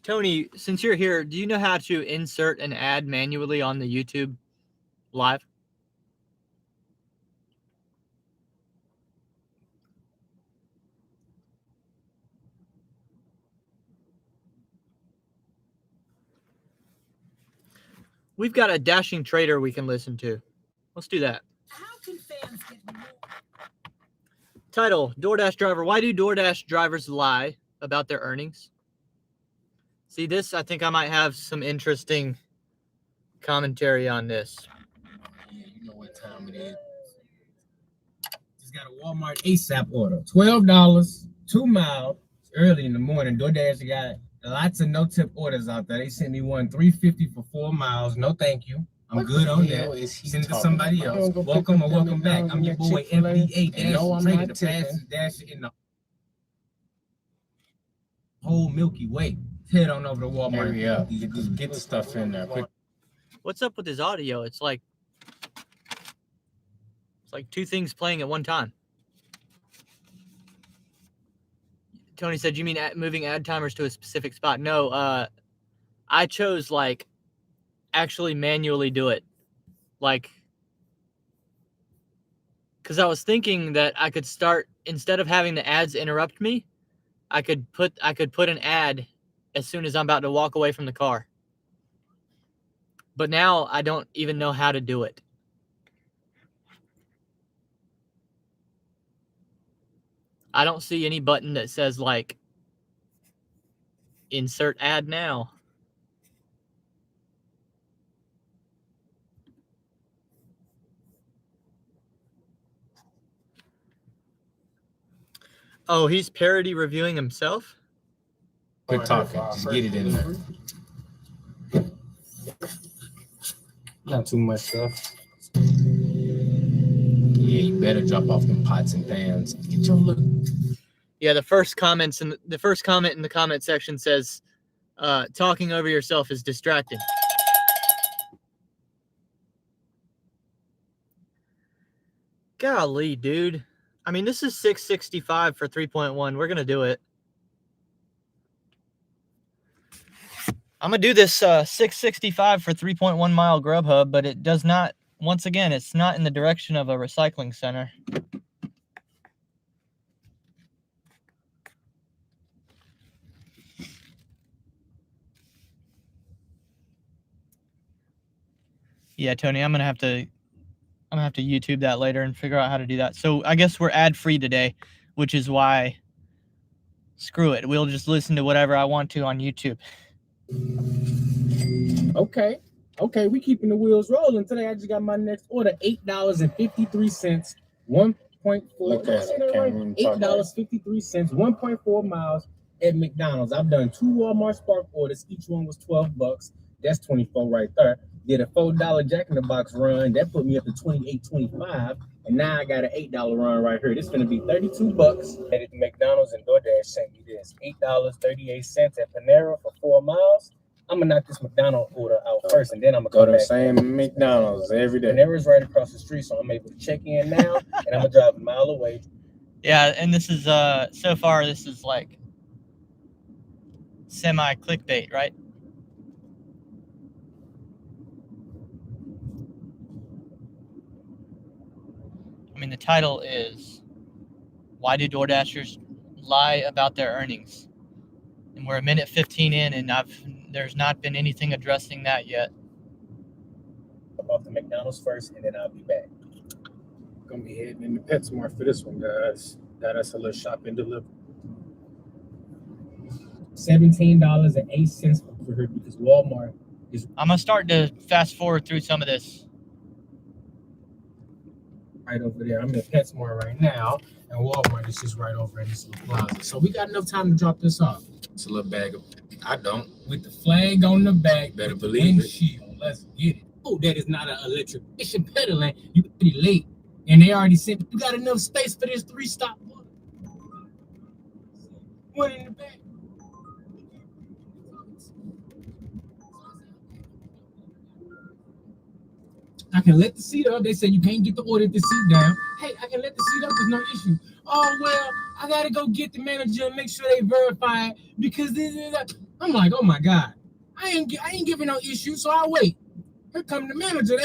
Tony, since you're here, do you know how to insert an ad manually on the YouTube live? We've got a dashing trader we can listen to. Let's do that. How can fans get more? Title, DoorDash driver. Why do DoorDash drivers lie about their earnings? See this? I think I might have some interesting commentary on this. Yeah, you know what time it is. Just got a Walmart ASAP order. $12, 2 miles. It's early in the morning. DoorDash got lots of no-tip orders out there. They sent me one $3.50 for 4 miles. No, thank you. I'm good on that. Send it to somebody else. Welcome or welcome back. I'm your boy MBA Trader, the fastest dasher in the whole Milky Way. Head on over to Walmart. Yeah, get the stuff in there quick. What's up with his audio? It's like two things playing at one time. Tony said, you mean moving ad timers to a specific spot? No, I chose actually manually do it. Because I was thinking that I could start, instead of having the ads interrupt me, I could put an ad as soon as I'm about to walk away from the car. But now I don't even know how to do it. I don't see any button that says like insert ad now. Oh, he's parody reviewing himself? Quit talking. Just get it in there. Not too much stuff. Yeah, you better drop off them pots and pans. Get your look. Yeah, the first comment in the comment section says, talking over yourself is distracting. Golly, dude. I mean, this is 665 for 3.1. We're going to do it. I'm going to do this 665 for 3.1 mile Grubhub, but it does not, once again, it's not in the direction of a recycling center. Yeah, Tony, I'm gonna have to YouTube that later and figure out how to do that. So I guess we're ad free today, which is why screw it. We'll just listen to whatever I want to on YouTube. Okay, we keeping the wheels rolling. Today I just got my next order, $8.53, 1.4. $8.53, 1.4 miles at McDonald's. I've done 2 Walmart Spark orders. Each one was $12. That's 24 right there. Did a $4 Jack in the Box run. That put me up to $28.25. And now I got an $8 run right here. This is gonna be $32. At McDonald's and DoorDash sent me this. $8.38 at Panera for 4 miles. I'm gonna knock this McDonald's order out first, and then I'm gonna go to the same McDonald's every day. Panera's right across the street, so I'm able to check in now, and I'm gonna drive a mile away. Yeah, and this is so far this is like semi clickbait, right? I mean, the title is "Why Do DoorDashers Lie About Their Earnings?" And we're a minute 15 in, and there's not been anything addressing that yet. Off the McDonald's first, and then I'll be back. Gonna be heading in the PetSmart for this one, guys. That's a little shop and deliver. $17.08 for her because Walmart is. I'm gonna start to fast forward through some of this. Right over there. I'm at PetSmart right now, and Walmart is just right over in this little plaza. So we got enough time to drop this off. It's a little bag of. I don't. With the flag on the back, better believe it. Let's get it. Oh, that is not an electrification pedaling. You pretty late, and they already said you got enough space for this 3-stop. One in the back. I can let the seat up. They said you can't get the order the seat down. Hey, I can let the seat up. There's no issue. Oh, well, I got to go get the manager and make sure they verify it because I'm like, oh, my God. I ain't giving no issue, so I'll wait. Here come the manager.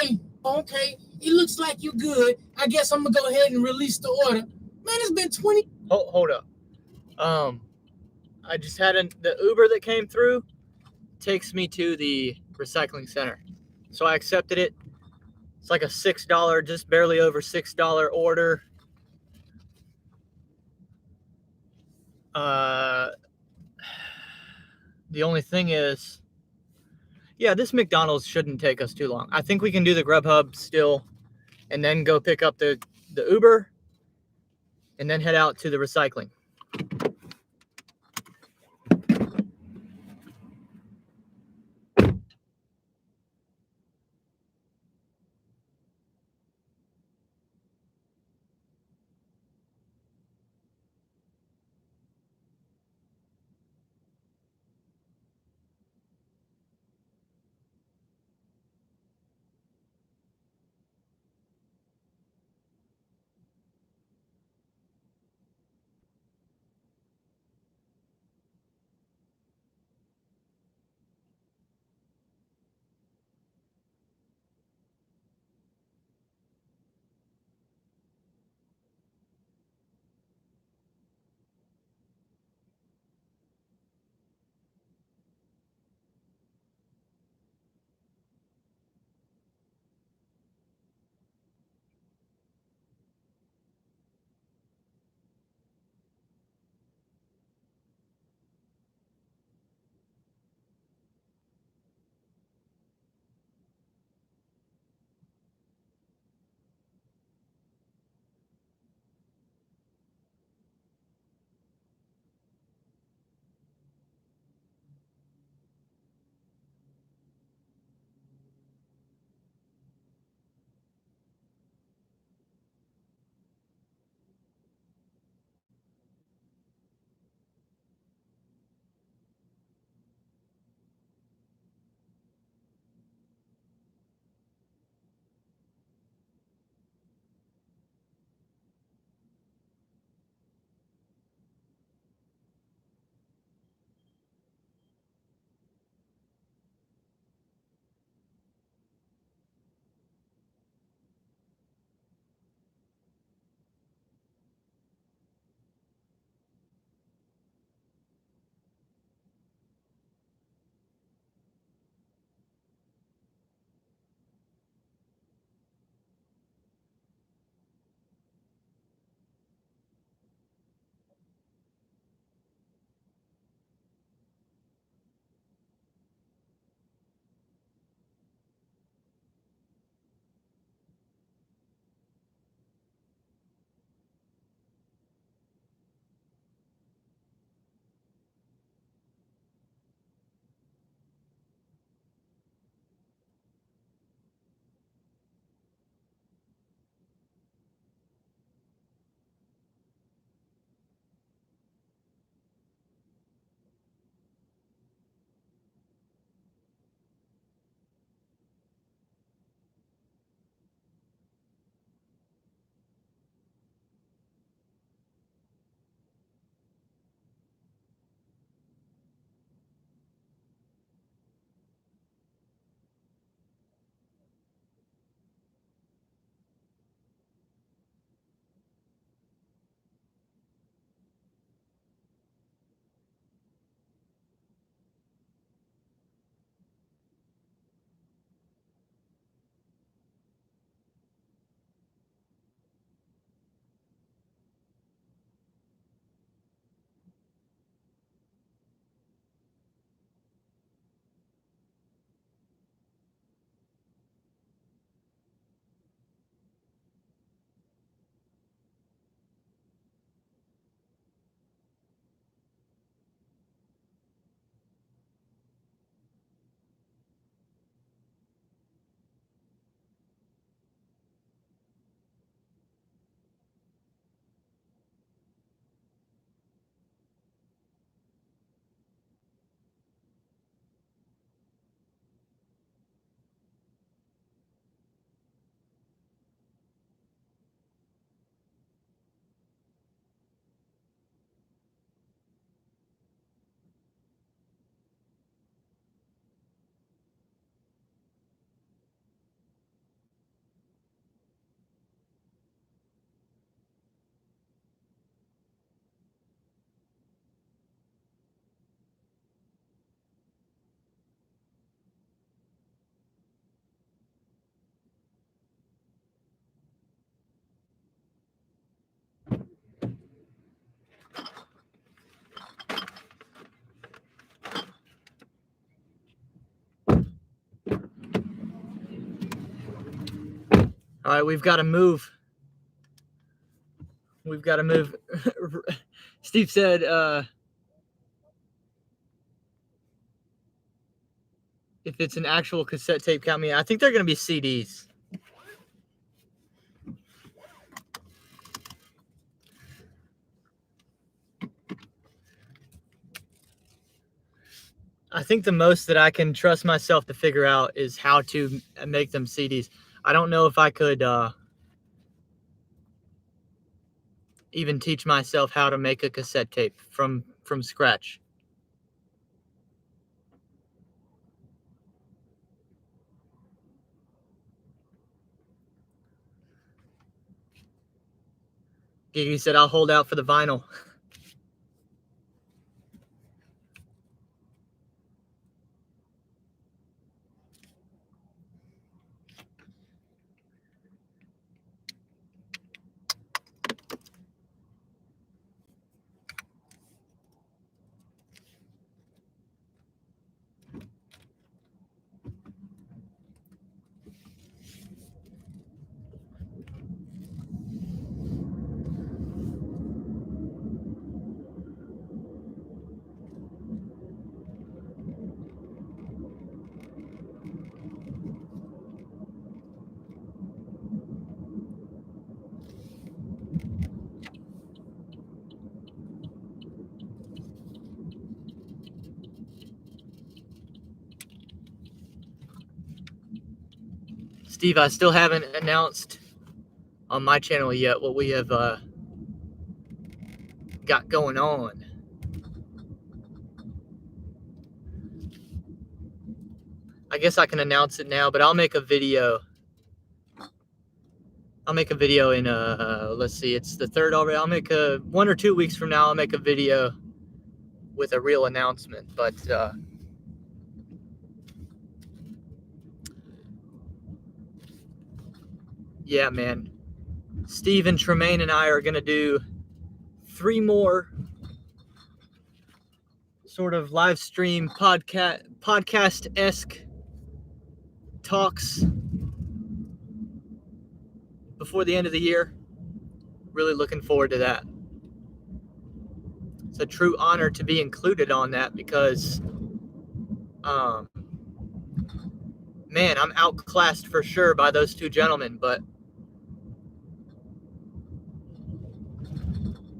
Okay, it looks like you're good. I guess I'm going to go ahead and release the order. Man, it's been 20. Hold up. I just had the Uber that came through takes me to the recycling center. So I accepted it. It's like a $6, just barely over $6 order. The only thing is, yeah, this McDonald's shouldn't take us too long. I think we can do the Grubhub still and then go pick up the Uber and then head out to the recycling. All right, we've got to move. We've got to move. Steve said, if it's an actual cassette tape, count me. I think they're going to be CDs. I think the most that I can trust myself to figure out is how to make them CDs. I don't know if I could even teach myself how to make a cassette tape from scratch. Gigi said, I'll hold out for the vinyl. Steve, I still haven't announced on my channel yet what we have got going on. I guess I can announce it now, but I'll make a video. I'll make a video in let's see, it's the 3rd already. I'll make a 1 or 2 weeks from now. I'll make a video with a real announcement. But yeah, man. Steve and Tremaine and I are gonna do 3 more sort of live stream podcast-esque talks before the end of the year. Really looking forward to that. It's a true honor to be included on that because, man, I'm outclassed for sure by those 2 gentlemen, but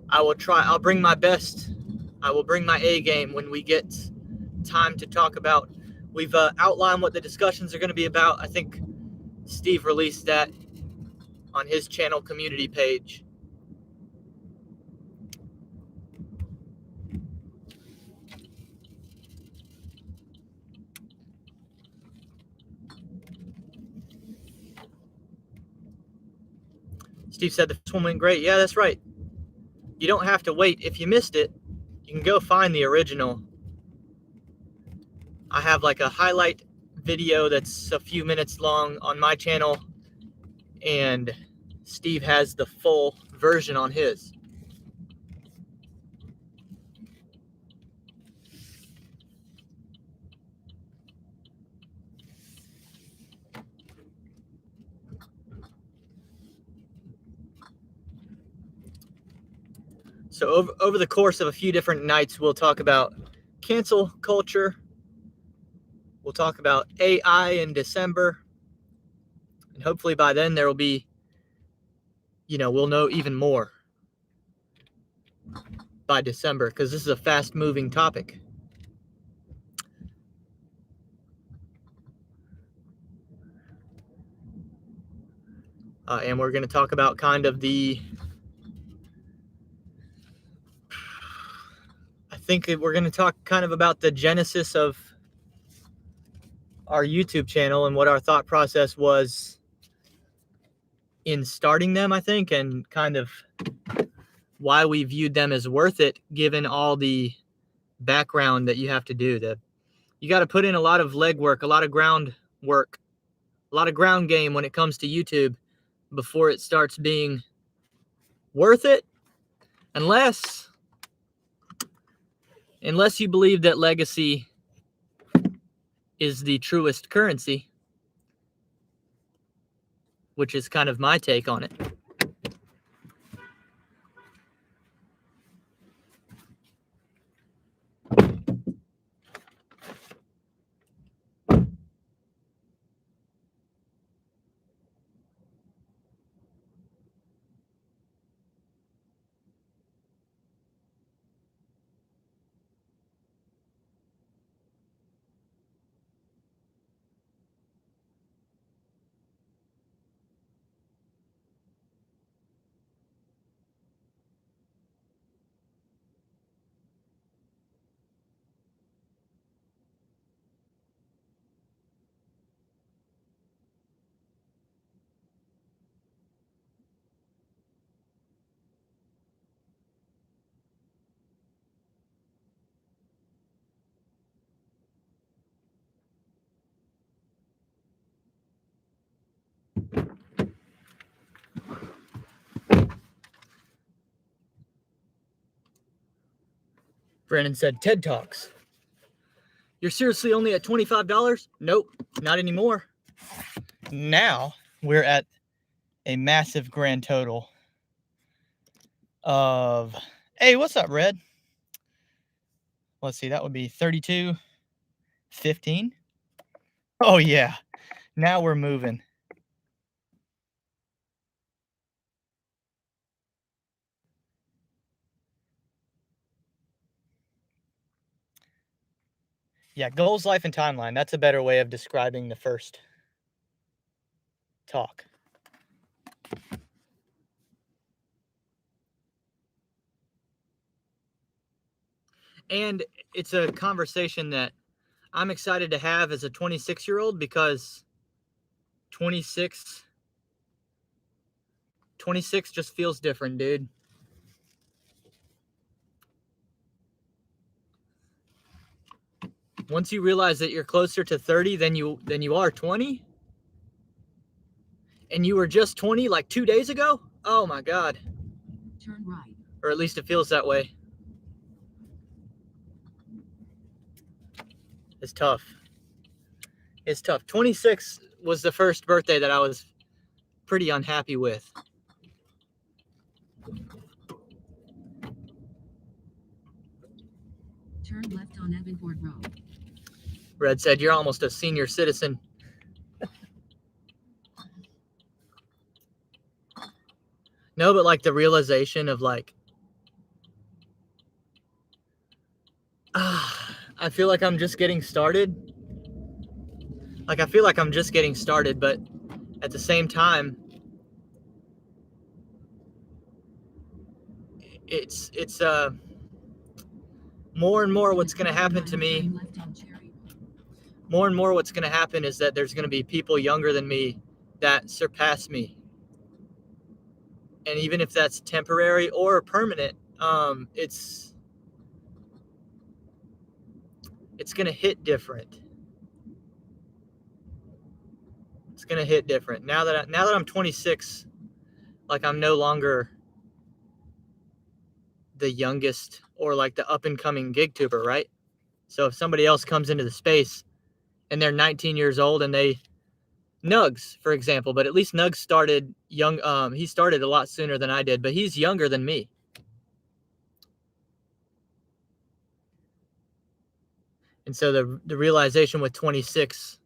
I will try. I'll bring my best. I will bring my A game when we get time to talk about. We've outlined what the discussions are going to be about. I think Steve released that on his channel community page. Steve said the first one went great. Yeah, that's right. You don't have to wait. If you missed it, you can go find the original. I have like a highlight video that's a few minutes long on my channel, and Steve has the full version on his. So over the course of a few different nights, we'll talk about cancel culture. We'll talk about AI in December. And hopefully by then there will be, we'll know even more by December because this is a fast-moving topic. And we're going to talk about kind of I think we're going to talk kind of about the genesis of our YouTube channel and what our thought process was in starting them, I think, and kind of why we viewed them as worth it, given all the background that you have to do. You got to put in a lot of legwork, a lot of ground work, a lot of ground game when it comes to YouTube before it starts being worth it, unless you believe that legacy is the truest currency. which is kind of my take on it. Brandon said, TED Talks. You're seriously only at $25? Nope, not anymore. Now we're at a massive grand total of, hey, what's up, Red? Let's see, that would be $32.15. Oh, yeah. Now we're moving. Yeah, goals, life, and timeline. That's a better way of describing the first talk. And it's a conversation that I'm excited to have as a 26-year-old because 26 just feels different, dude. Once you realize that you're closer to 30 than you are 20, and you were just 20 like 2 days ago, oh my God. Turn right. Or at least it feels that way. It's tough. It's tough. 26 was the first birthday that I was pretty unhappy with. Turn left on Evanport Road. Red said, you're almost a senior citizen. No, but like the realization of like, I feel like I'm just getting started. Like, I feel like I'm just getting started, but at the same time, it's more and more what's going to happen to me. More and more what's going to happen is that there's going to be people younger than me that surpass me. And even if that's temporary or permanent, it's going to hit different. It's going to hit different. Now that I'm 26, like I'm no longer the youngest or like the up and coming gig tuber, right? So if somebody else comes into the space and they're 19 years old and Nugs, for example, but at least Nugs started young. He started a lot sooner than I did, but he's younger than me. And so the realization with 26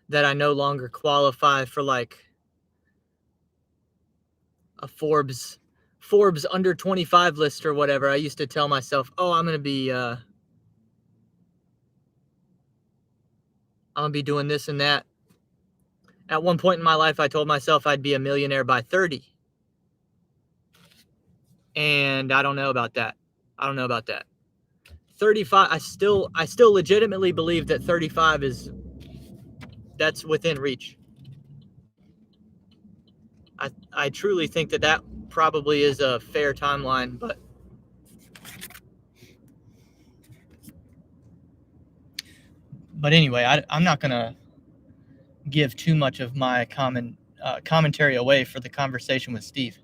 that I no longer qualify for like a Forbes under 25 list or whatever. I used to tell myself, oh, I'm going to be doing this and that. At one point in my life, I told myself I'd be a millionaire by 30. And I don't know about that. 35, I still legitimately believe that 35 that's within reach. I truly think that probably is a fair timeline, but anyway, I'm not going to give too much of my commentary away for the conversation with Steve.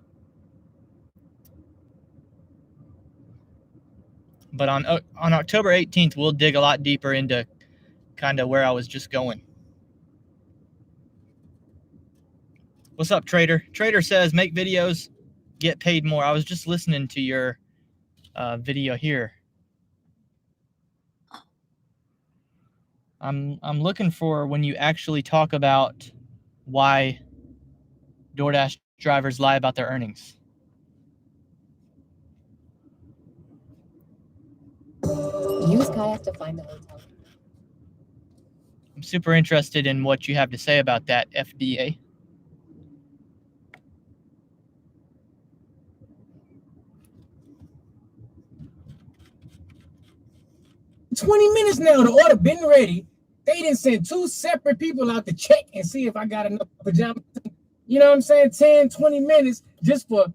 But on October 18th, we'll dig a lot deeper into kind of where I was just going. What's up, Trader? Trader says, make videos, get paid more. I was just listening to your video here. I'm looking for when you actually talk about why DoorDash drivers lie about their earnings. Use kayak to find the hotel. I'm super interested in what you have to say about that, FDA. $20 now. The order been ready. They didn't send 2 separate people out to check and see if I got enough pajamas. You know what I'm saying? 10, 20 minutes just for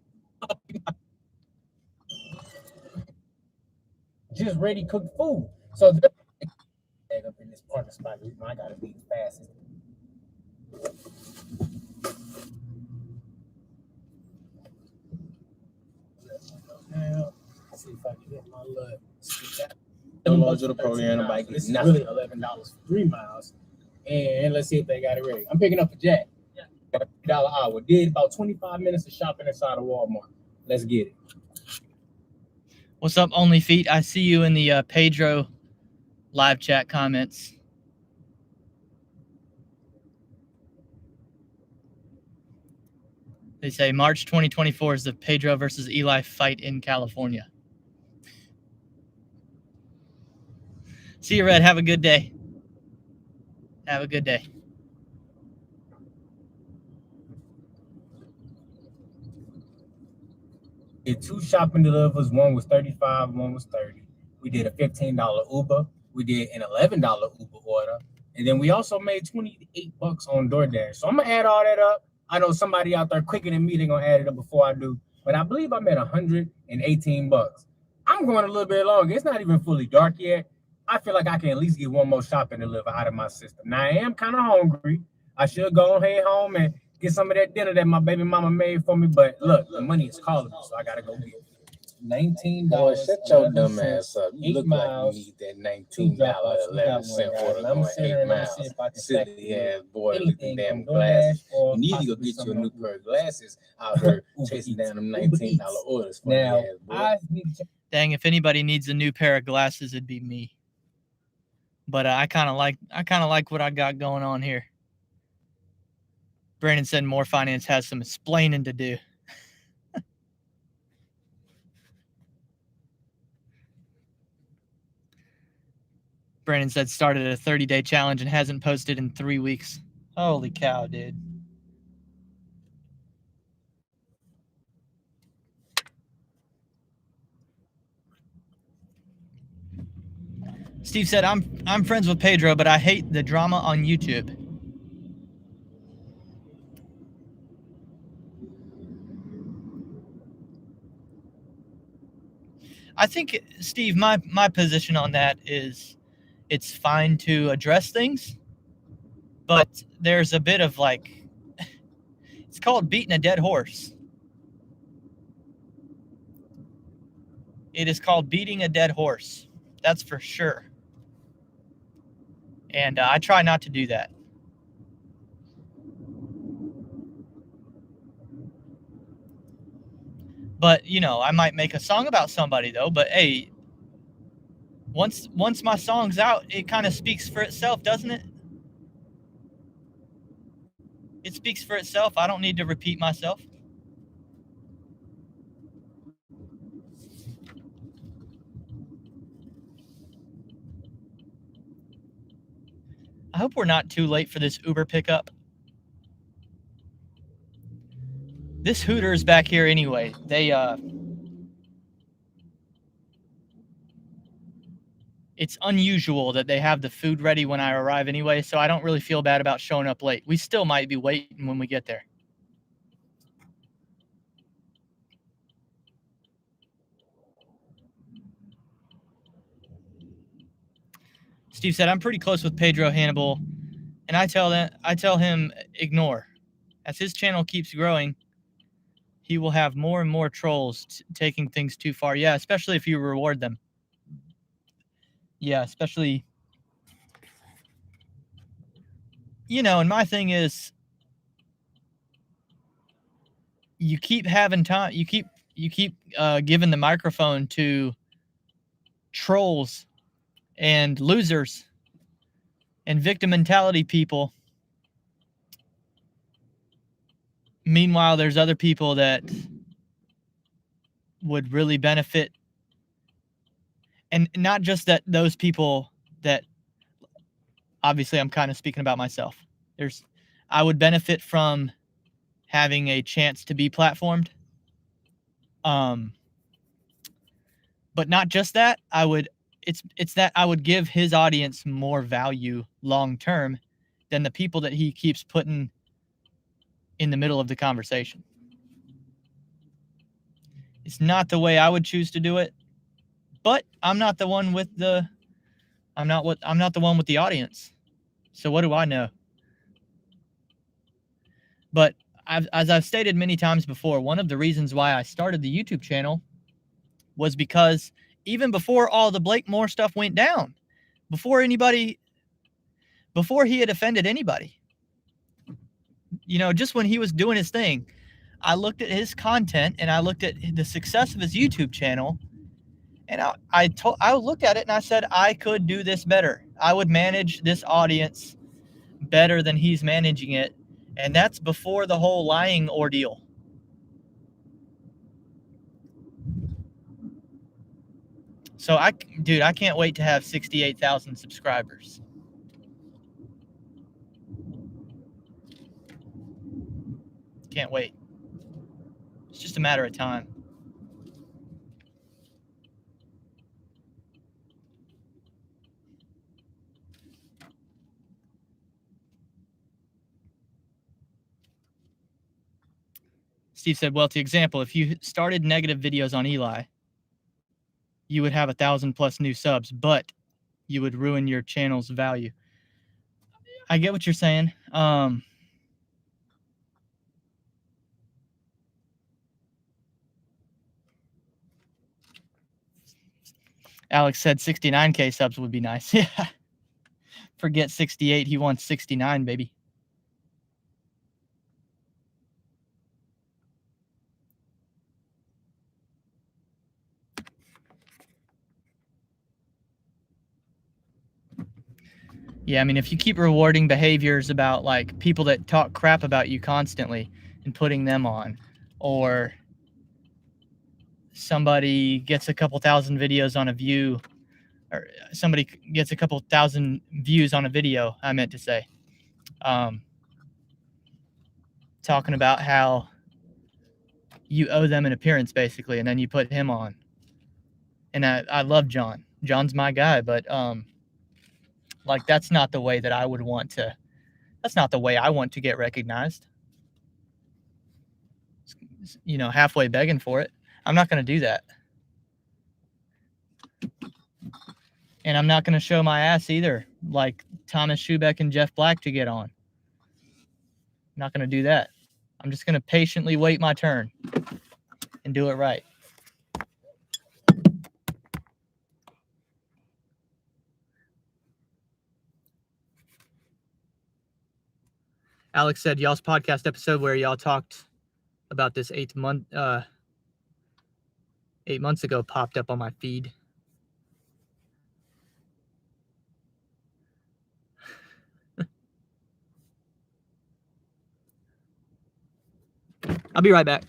just ready cooked food. So up in this parking spot, I gotta be fast. Now, see if I can get my look. Downloads of the program, bike is really $11 for 3 miles. And let's see if they got it ready. I'm picking up a Jack. Got a $1 hour. Did about 25 minutes of shopping inside of Walmart. Let's get it. What's up, Only Feet? I see you in the Pedro live chat comments. They say March 2024 is the Pedro versus Eli fight in California. See you, Red. Have a good day. Have a good day. Did 2 shopping delivers. One was $35, one was $30. We did a $15 Uber. We did an $11 Uber order. And then we also made $28 on DoorDash. So I'm going to add all that up. I know somebody out there quicker than me, they're going to add it up before I do. But I believe I'm at $118. I'm going a little bit longer. It's not even fully dark yet. I feel like I can at least get one more shopping delivered out of my system. Now, I am kind of hungry. I should go ahead home and get some of that dinner that my baby mama made for me. But look, the money is calling me, so I got to go get it. $19. Boy, shut your dumb ass up. You 8 look miles, like you need that $19.11 order going 8 miles. Silly ass boy, looking damn glasses. You need to go get you a new pair of glasses out here chasing down them $19 orders for Now, ass boy. I need to Dang, if anybody needs a new pair of glasses, it'd be me. But I kind of like what I got going on here. Brandon said More Finance has some explaining to do. Brandon said started a 30-day challenge and hasn't posted in 3 weeks. Holy cow, dude. Steve said, I'm friends with Pedro, but I hate the drama on YouTube. I think, Steve, my position on that is it's fine to address things, but there's a bit of like, it's called beating a dead horse. It is called beating a dead horse. That's for sure. And I try not to do that. But, you know, I might make a song about somebody, though. But, hey, once my song's out, it kind of speaks for itself, doesn't it? It speaks for itself. I don't need to repeat myself. I hope we're not too late for this Uber pickup. This Hooters back here anyway, it's unusual that they have the food ready when I arrive anyway, so I don't really feel bad about showing up late. We still might be waiting when we get there. Steve said, I'm pretty close with Pedro Hannibal, and I tell him ignore. As his channel keeps growing, he will have more and more trolls taking things too far. Yeah, especially if you reward them. Yeah, especially, you know, and my thing is, you keep having time. You keep giving the microphone to trolls and losers and victim mentality people. Meanwhile, there's other people that would really benefit. And not just that, those people that, obviously I'm kind of speaking about myself. I would benefit from having a chance to be platformed. But not just that, it's that I would give his audience more value long term than the people that he keeps putting in the middle of the conversation. It's not the way I would choose to do it, but I'm not the one with the one with the audience. So what do I know? But as I've stated many times before, one of the reasons why I started the YouTube channel was because even before all the Blake Moore stuff went down, before he had offended anybody, just when he was doing his thing, I looked at his content and I looked at the success of his YouTube channel, and I looked at it and I said, I could do this better. I would manage this audience better than he's managing it. And that's before the whole lying ordeal. So I can't wait to have 68,000 subscribers. Can't wait. It's just a matter of time. Steve said, well, to example, if you started negative videos on Eli, you would have 1,000+ new subs, but you would ruin your channel's value. I get what you're saying. Alex said 69K subs would be nice. Yeah. Forget 68. He wants 69, baby. Yeah, I mean, if you keep rewarding behaviors about like people that talk crap about you constantly and putting them on, or somebody gets a couple thousand videos on a view, or somebody gets a couple thousand views on a video, I meant to say, talking about how you owe them an appearance basically, and then you put him on. And I love John. John's my guy, but like that's not the way that I would want to. That's not the way I want to get recognized. Halfway begging for it. I'm not going to do that. And I'm not going to show my ass either, like Thomas Schubeck and Jeff Black to get on. I'm not going to do that. I'm just going to patiently wait my turn and do it right. Alex said y'all's podcast episode where y'all talked about this 8 months ago popped up on my feed. I'll be right back.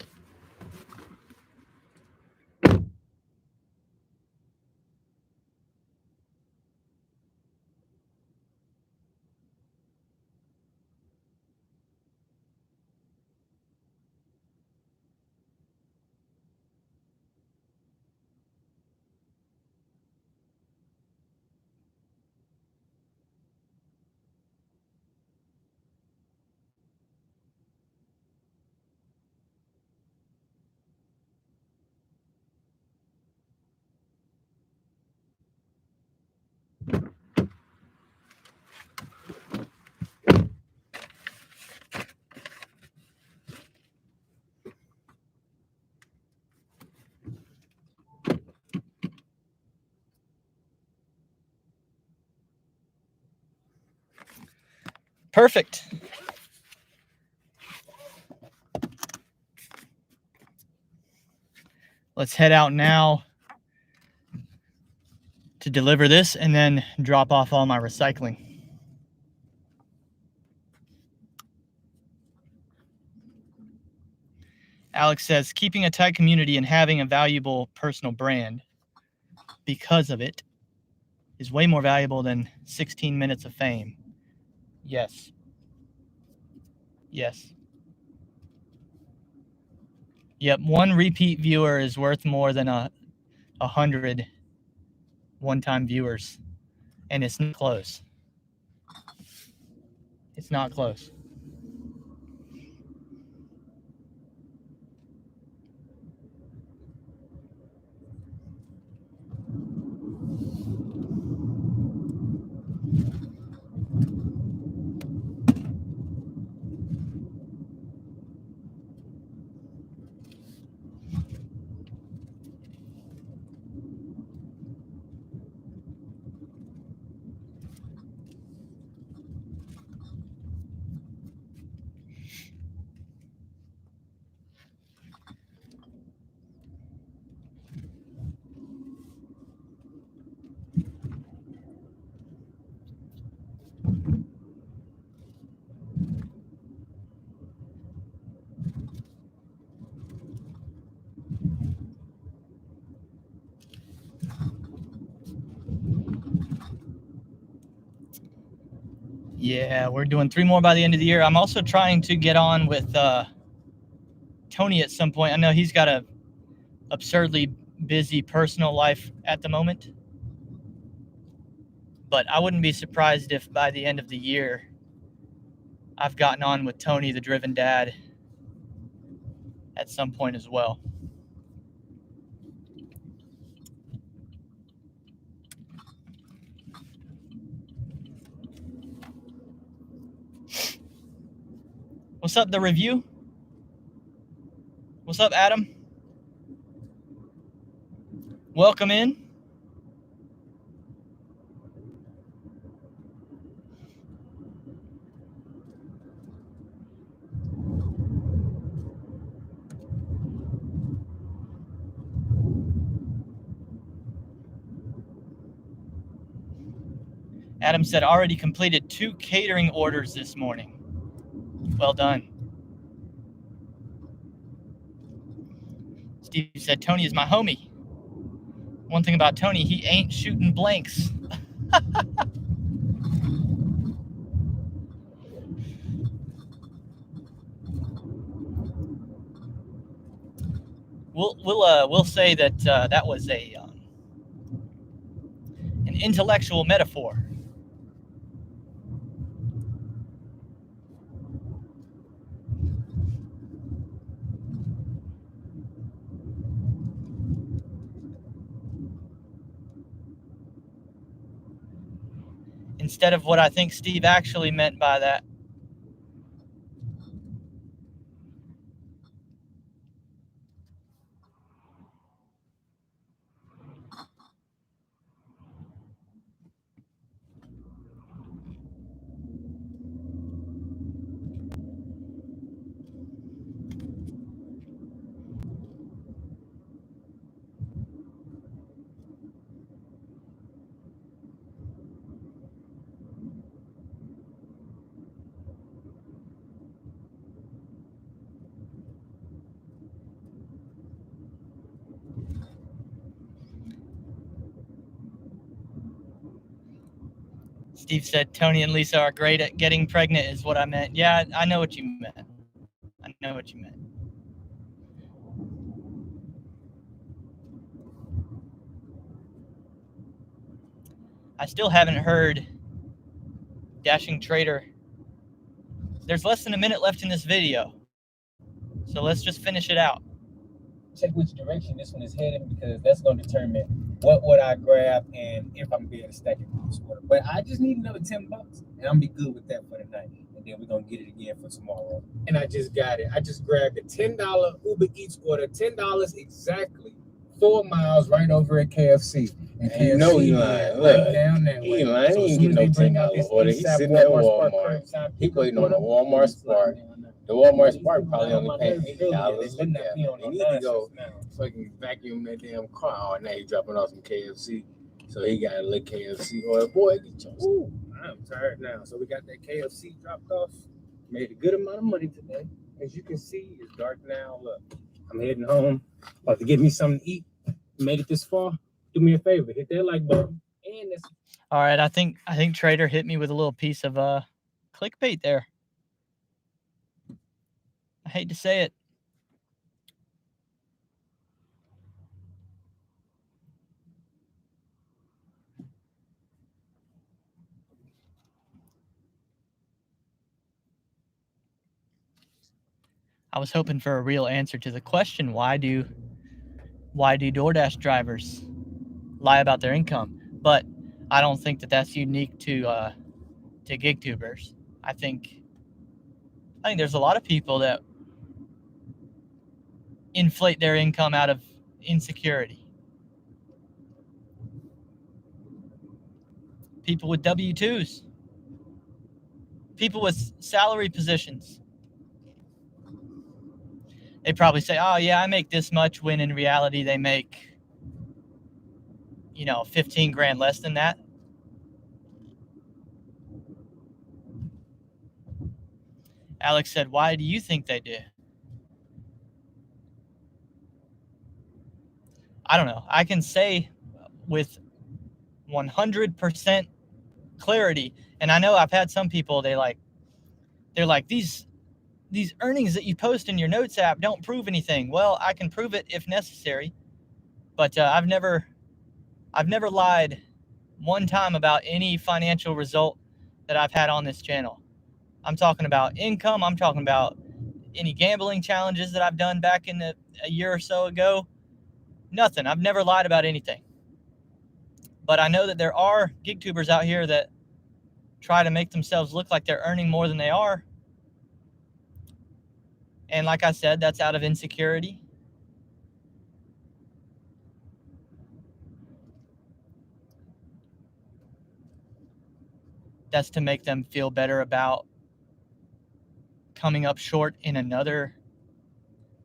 Perfect. let's head out now to deliver this and then drop off all my recycling. Alex says, keeping a tight community and having a valuable personal brand because of it is way more valuable than 16 minutes of fame. Yes. Yes. Yep, one repeat viewer is worth more than 100 one-time viewers, and it's not close. It's not close. Yeah, we're doing 3 more by the end of the year. I'm also trying to get on with Tony at some point. I know he's got a absurdly busy personal life at the moment, but I wouldn't be surprised if by the end of the year I've gotten on with Tony, the Driven Dad, at some point as well. What's up, the review? What's up, Adam? Welcome in. Adam said, already completed 2 catering orders this morning. Well done. Steve said, Tony is my homie. One thing about Tony, he ain't shooting blanks. We'll say that that was an intellectual metaphor. Instead of what I think Steve actually meant by that. Steve said, Tony and Lisa are great at getting pregnant is what I meant. Yeah, I know what you meant. I know what you meant. I still haven't heard Dashing Trader. There's less than a minute left in this video, so let's just finish it out. Check which direction this one is heading, because that's going to determine what would I grab and if I'm be able to stack it with this order. But I just need another $10, and I'm gonna be good with that for the night. And then we're gonna get it again for tomorrow. And I just got it. I just grabbed a $10 Uber Eats order, $10 exactly, 4 miles right over at KFC. And you know he lying. Look, down that he lying. He ain't getting no $10 order. He's sitting at Walmart. He waiting on a Walmart Spark The Walmart Spark probably only paying $8. Look at him. He need to go fucking vacuum that damn car. Oh, now he's dropping off some KFC. So he got a little KFC oil. Boy, get your. Ooh, I'm tired now. So we got that KFC dropped off. Made a good amount of money today. As you can see, it's dark now. Look, I'm heading home. About to get me something to eat. Made it this far. Do me a favor. Hit that like button. And this. All right, I think Trader hit me with a little piece of clickbait there. I hate to say it. I was hoping for a real answer to the question, why do DoorDash drivers lie about their income? But I don't think that that's unique to GigTubers. I think there's a lot of people that inflate their income out of insecurity. People with W-2s. People with salary positions. They probably say, oh, yeah, I make this much, when in reality they make, 15 grand less than that. Alex said, why do you think they do? I don't know. I can say with 100% clarity, and I know I've had some people, they're like, these earnings that you post in your notes app don't prove anything. Well, I can prove it if necessary, but I've never lied one time about any financial result that I've had on this channel. I'm talking about income. I'm talking about any gambling challenges that I've done back in a year or so ago. Nothing. I've never lied about anything. But I know that there are GigTubers out here that try to make themselves look like they're earning more than they are. And like I said, that's out of insecurity. That's to make them feel better about coming up short in another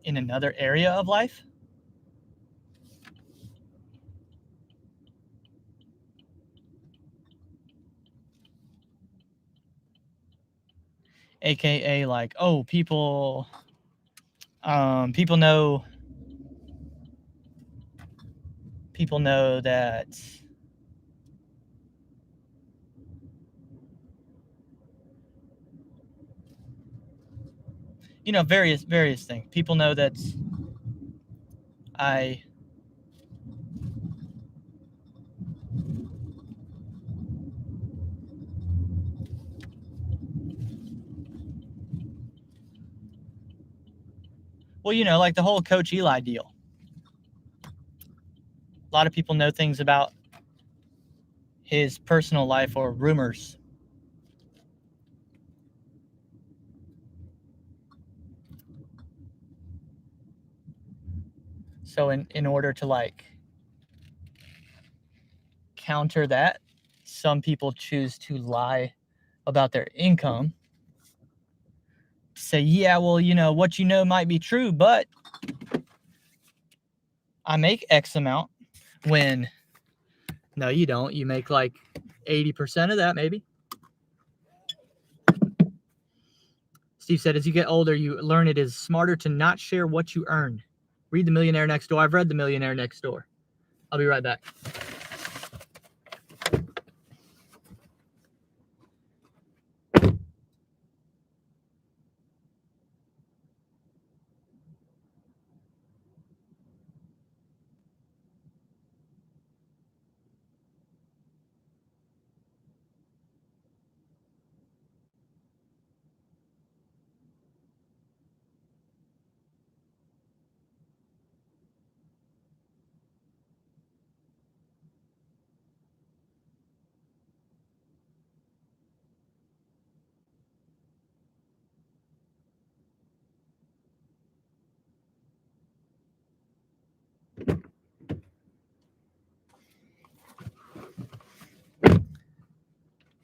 area of life. AKA like, oh, people know that various things. People know that like the whole Coach Eli deal. A lot of people know things about his personal life, or rumors. So in order to counter that, some people choose to lie about their income. Say, yeah, well, what might be true, but I make X amount, when no, you don't. You make like 80% of that, maybe. Steve said, as you get older, you learn it is smarter to not share what you earn. Read The Millionaire Next Door. I've read The Millionaire Next Door. I'll be right back.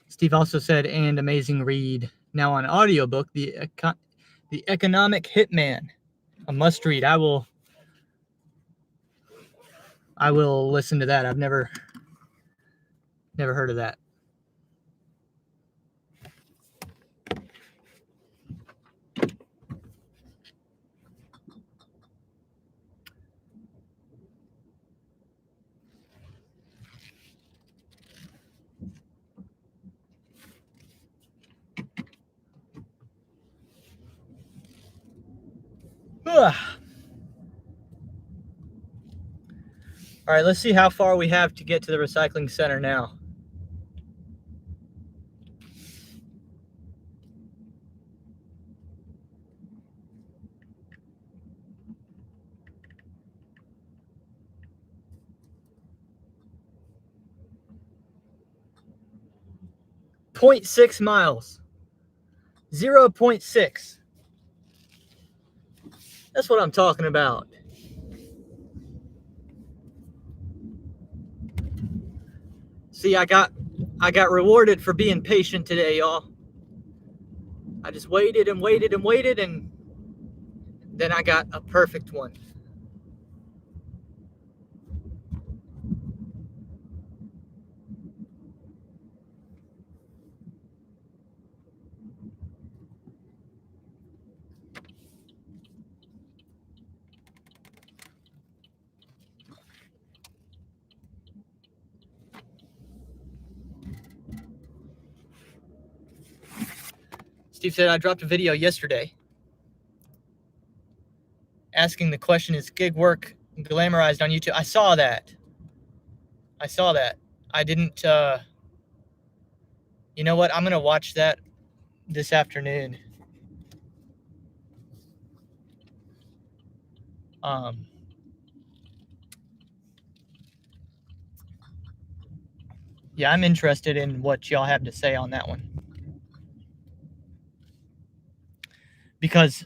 Steve also said, and amazing read. Now on audiobook, the The Economic Hitman, a must read. I will listen to that. I've never heard of that. Ugh. All right, let's see how far we have to get to the recycling center now. .6 miles. 0.6. That's what I'm talking about. See, I got rewarded for being patient today, y'all. I just waited and waited and waited, and then I got a perfect one. Steve said, I dropped a video yesterday asking the question, is gig work glamorized on YouTube? I saw that. I didn't, you know what? I'm going to watch that this afternoon. Yeah, I'm interested in what y'all have to say on that one. Because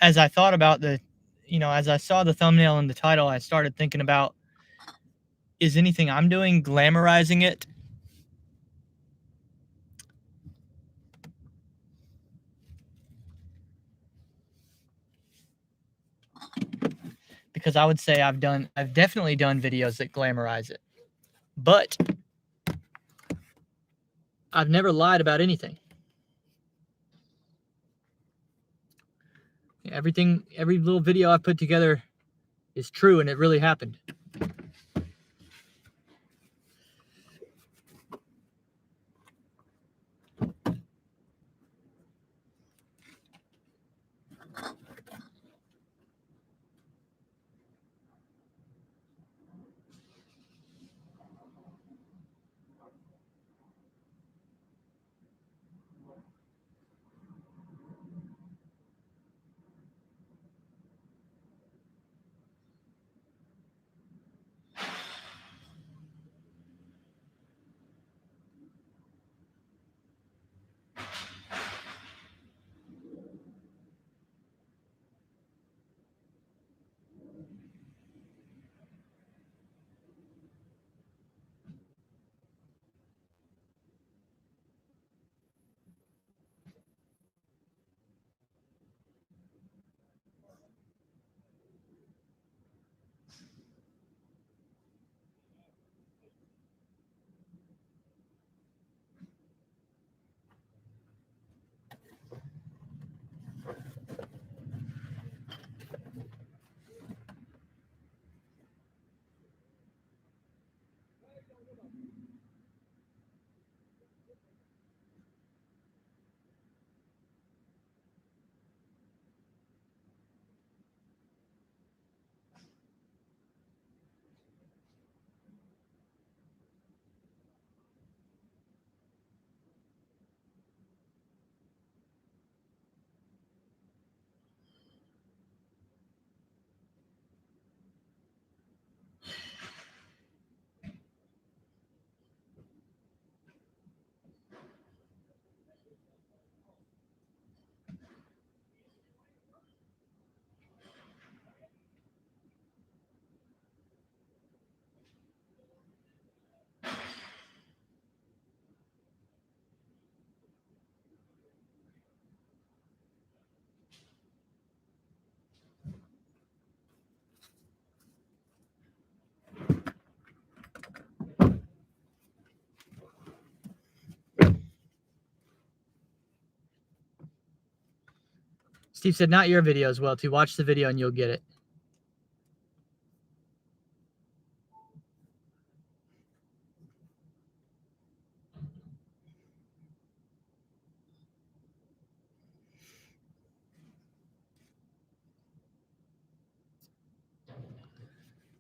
as I thought about as I saw the thumbnail and the title, I started thinking about, is anything I'm doing glamorizing it? Because I would say I've definitely done videos that glamorize it. But I've never lied about anything. Every little video I put together is true, and it really happened. Steve said, not your video as well, too. Watch the video and you'll get it.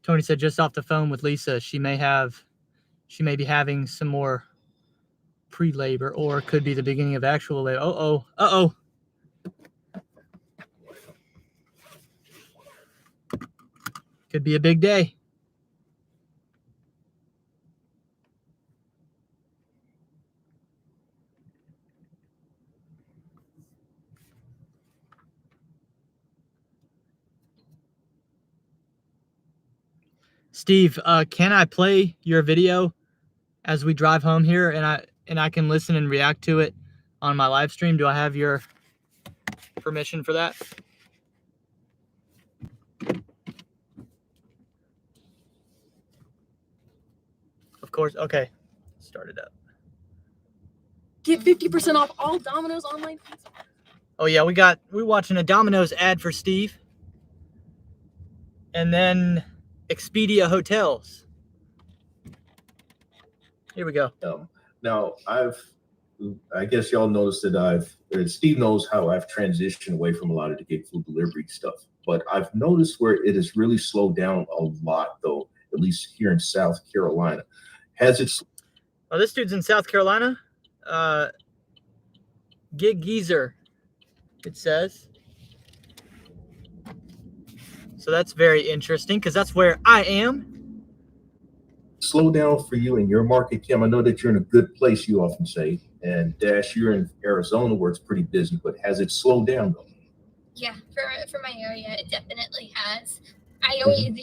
Tony said, just off the phone with Lisa, she may be having some more pre-labor, or it could be the beginning of actual labor. Uh-oh. Could be a big day. Steve, can I play your video as we drive home here, and I can listen and react to it on my live stream? Do I have your permission for that? Of course. Okay. Start it up. Get 50% off all Domino's online pizza. Oh yeah, we're watching a Domino's ad for Steve. And then Expedia Hotels. Here we go. Now I guess y'all noticed that Steve knows how I've transitioned away from a lot of the gig food delivery stuff, but I've noticed where it has really slowed down a lot, though, at least here in South Carolina. Has it? Oh, this dude's in South Carolina. Gig Geezer, it says. So that's very interesting because that's where I am. Slow down for you in your market, Kim. I know that you're in a good place, you often say, and Dash, you're in Arizona where it's pretty busy, but has it slowed down though? Yeah, for my area, it definitely has. I always,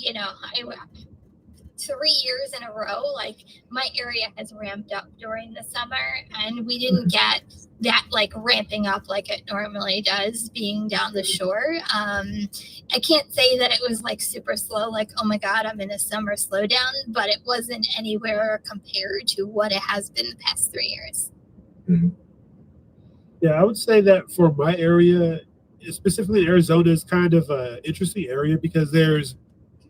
3 years in a row, like my area has ramped up during the summer, and we didn't get that like ramping up like it normally does being down the shore. I can't say that it was like super slow, like, oh my God, I'm in a summer slowdown, but it wasn't anywhere compared to what it has been the past 3 years. Mm-hmm. Yeah, I would say that for my area, specifically Arizona, is kind of an interesting area because there's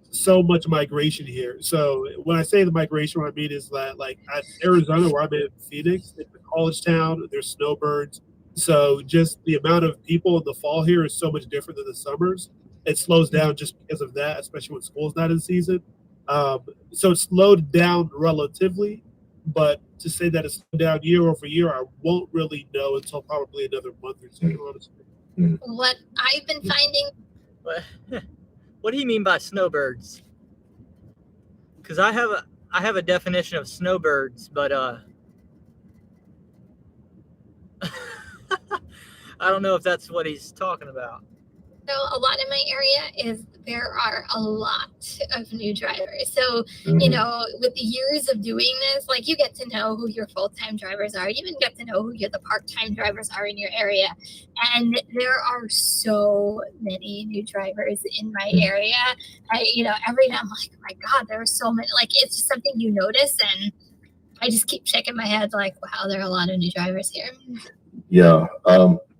so much migration here. So when I say the migration, what I mean is that like at Arizona, where I'm in Phoenix, it's a college town, there's snowbirds. So just the amount of people in the fall here is so much different than the summers. It slows down just because of that, especially when school's not in season. So it slowed down relatively, but to say that it's slowed down year over year, I won't really know until probably another month or two, honestly. What I've been finding. What do you mean by snowbirds? Because I have a definition of snowbirds, but I don't know if that's what he's talking about. So a lot in my area is there are a lot of new drivers. So, with the years of doing this, like you get to know who your full-time drivers are. You even get to know who the part-time drivers are in your area. And there are so many new drivers in my area. Every day I'm like, oh my God, there are so many. Like, it's just something you notice. And I just keep shaking my head like, wow, there are a lot of new drivers here. Yeah.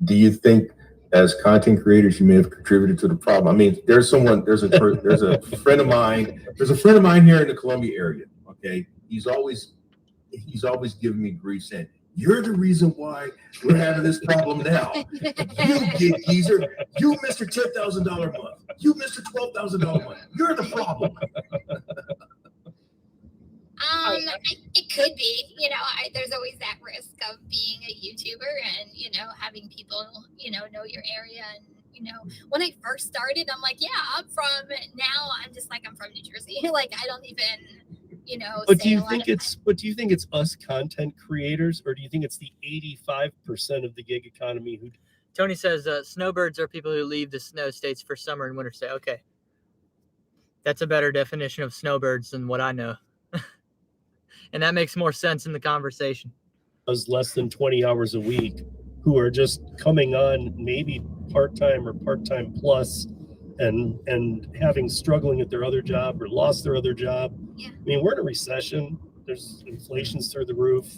Do you think, as content creators, you may have contributed to the problem? I mean, there's a friend of mine. There's a friend of mine here in the Columbia area. Okay, he's always giving me grief, saying, "You're the reason why we're having this problem now. You Gig Geezer, you Mr. $10,000 a month, you Mr. $12,000 a month. You're the problem." It could be, there's always that risk of being a YouTuber and, having people, know your area. And, when I first started, I'm like, yeah, I'm from New Jersey. Like, I don't even, But do you think it's us content creators, or do you think it's the 85% of the gig economy who? Tony says snowbirds are people who leave the snow states for summer and winter stay. Okay. That's a better definition of snowbirds than what I know. And that makes more sense in the conversation. Those less than 20 hours a week who are just coming on maybe part-time or part-time plus and struggling at their other job or lost their other job. Yeah. I mean, we're in a recession. There's inflation's through the roof.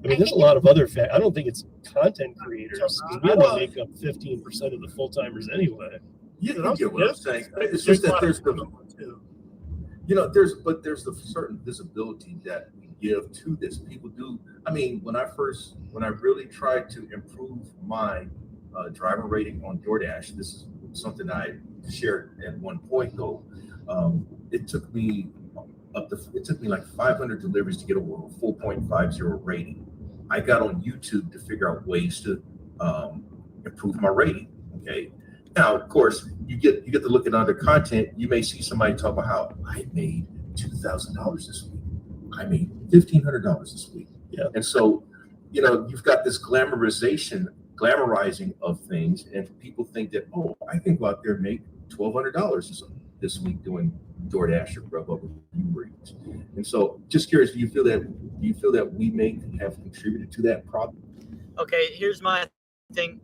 I mean, there's a lot of other I don't think it's content creators, because we only make up 15% of the full timers anyway. You get what I'm saying. It's just that there's the, there's the certain visibility that we give to this. People do. I mean, when I really tried to improve my driver rating on DoorDash, this is something I shared at one point though. It took me like 500 deliveries to get a 4.50 rating. I got on YouTube to figure out ways to improve my rating. Okay. Now, of course, you get to look at other content. You may see somebody talk about how I made $2,000 this week. I made $1,500 this week. Yeah. And so, you've got this glamorizing of things, and people think that, oh, I can go out there and make $1,200 this week doing DoorDash or Grubhub or Uber Eats. And so, just curious, do you feel that we may have contributed to that problem? Okay, here's my thing.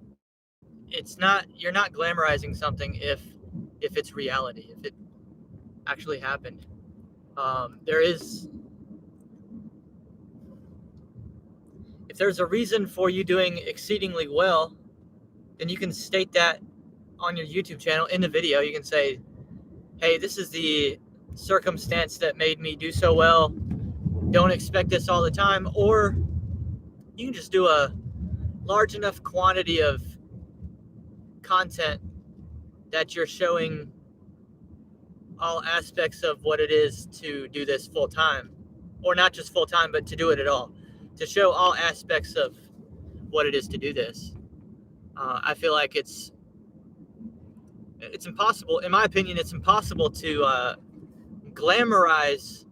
You're not glamorizing something if it's reality, if it actually happened. If there's a reason for you doing exceedingly well, then you can state that on your YouTube channel in the video. You can say, hey, this is the circumstance that made me do so well. Don't expect this all the time. Or you can just do a large enough quantity of content that you're showing all aspects of what it is to do this full time, or not just full time, but to do it at all, to show all aspects of what it is to do this. I feel like it's impossible, in my opinion, it's impossible to glamorize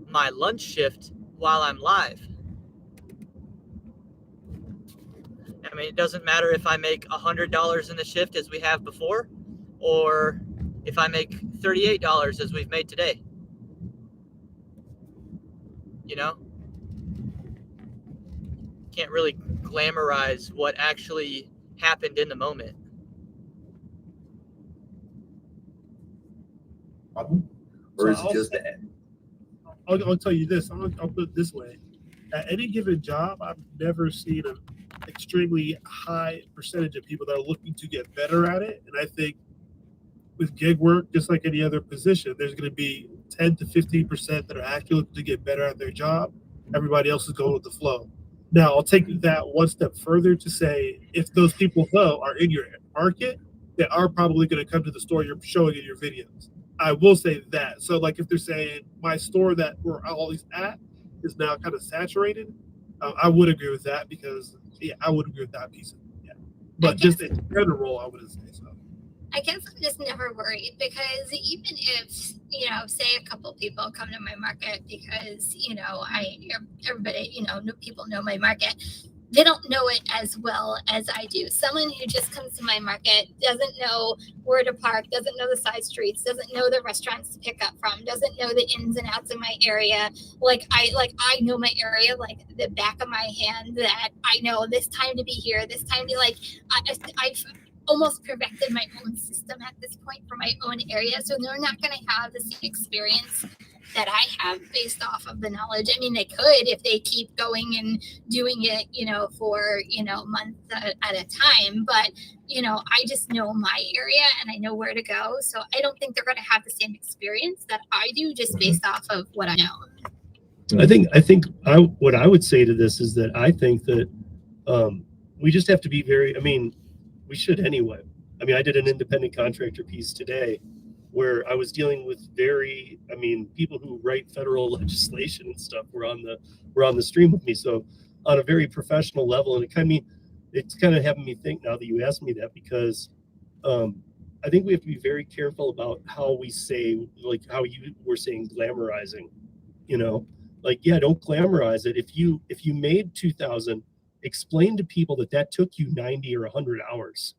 my lunch shift while I'm live. I mean, it doesn't matter if I make $100 in the shift as we have before, or if I make $38 as we've made today. Can't really glamorize what actually happened in the moment. Or is it just that? I'll tell you this. I'll put it this way. At any given job, I've never seen an extremely high percentage of people that are looking to get better at it. And I think with gig work, just like any other position, there's going to be 10 to 15% that are actually looking to get better at their job. Everybody else is going with the flow. Now, I'll take that one step further to say, if those people, though, are in your market, they are probably going to come to the store you're showing in your videos. I will say that. So, like, if they're saying my store that we're always at is now kind of saturated, I would agree with that, because, I would agree with that piece of it. Yeah. But just in general, I wouldn't say so. I guess I'm just never worried, because even if, say a couple people come to my market because, everybody, people know my market, they don't know it as well as I do. Someone who just comes to my market doesn't know where to park, doesn't know the side streets, doesn't know the restaurants to pick up from, doesn't know the ins and outs of my area. I know my area like the back of my hand, that I know this time to be here, this time to I've almost perfected my own system at this point for my own area. So they're not going to have the same experience that I have based off of the knowledge. I mean, they could if they keep going and doing it, for, months at a time. But, I just know my area and I know where to go. So I don't think they're going to have the same experience that I do just based off of what I know. I think what I would say to this is that I think that we just have to be we should anyway. I did an independent contractor piece today where I was dealing with people who write federal legislation and stuff were on the stream with me. So on a very professional level, and it's kind of having me think now that you asked me that, because I think we have to be very careful about how we say, like how you were saying, glamorizing, don't glamorize it. If you made 2,000, explain to people that took you 90 or 100 hours,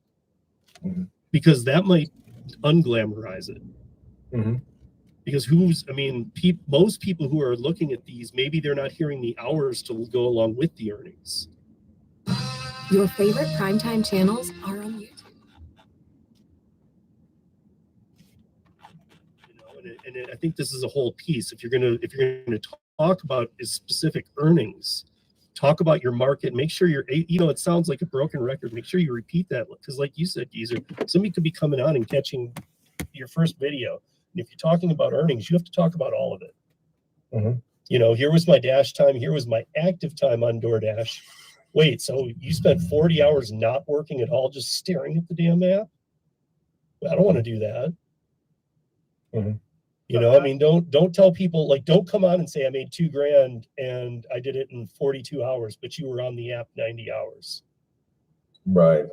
because that might unglamorize it. Because most people who are looking at these, maybe they're not hearing the hours to go along with the earnings. Your favorite primetime channels are on YouTube. And I think this is a whole piece. If you're gonna talk about specific earnings, talk about your market, make sure you're, it sounds like a broken record. Make sure you repeat that. Because like you said, Geezer, somebody could be coming on and catching your first video. And if you're talking about earnings, you have to talk about all of it. Mm-hmm. Here was my dash time. Here was my active time on DoorDash. Wait, so you spent 40 hours not working at all, just staring at the damn app? I don't want to do that. Mm-hmm. Don't tell people, like, don't come on and say I made $2,000 and I did it in 42 hours, but you were on the app 90 hours. Right.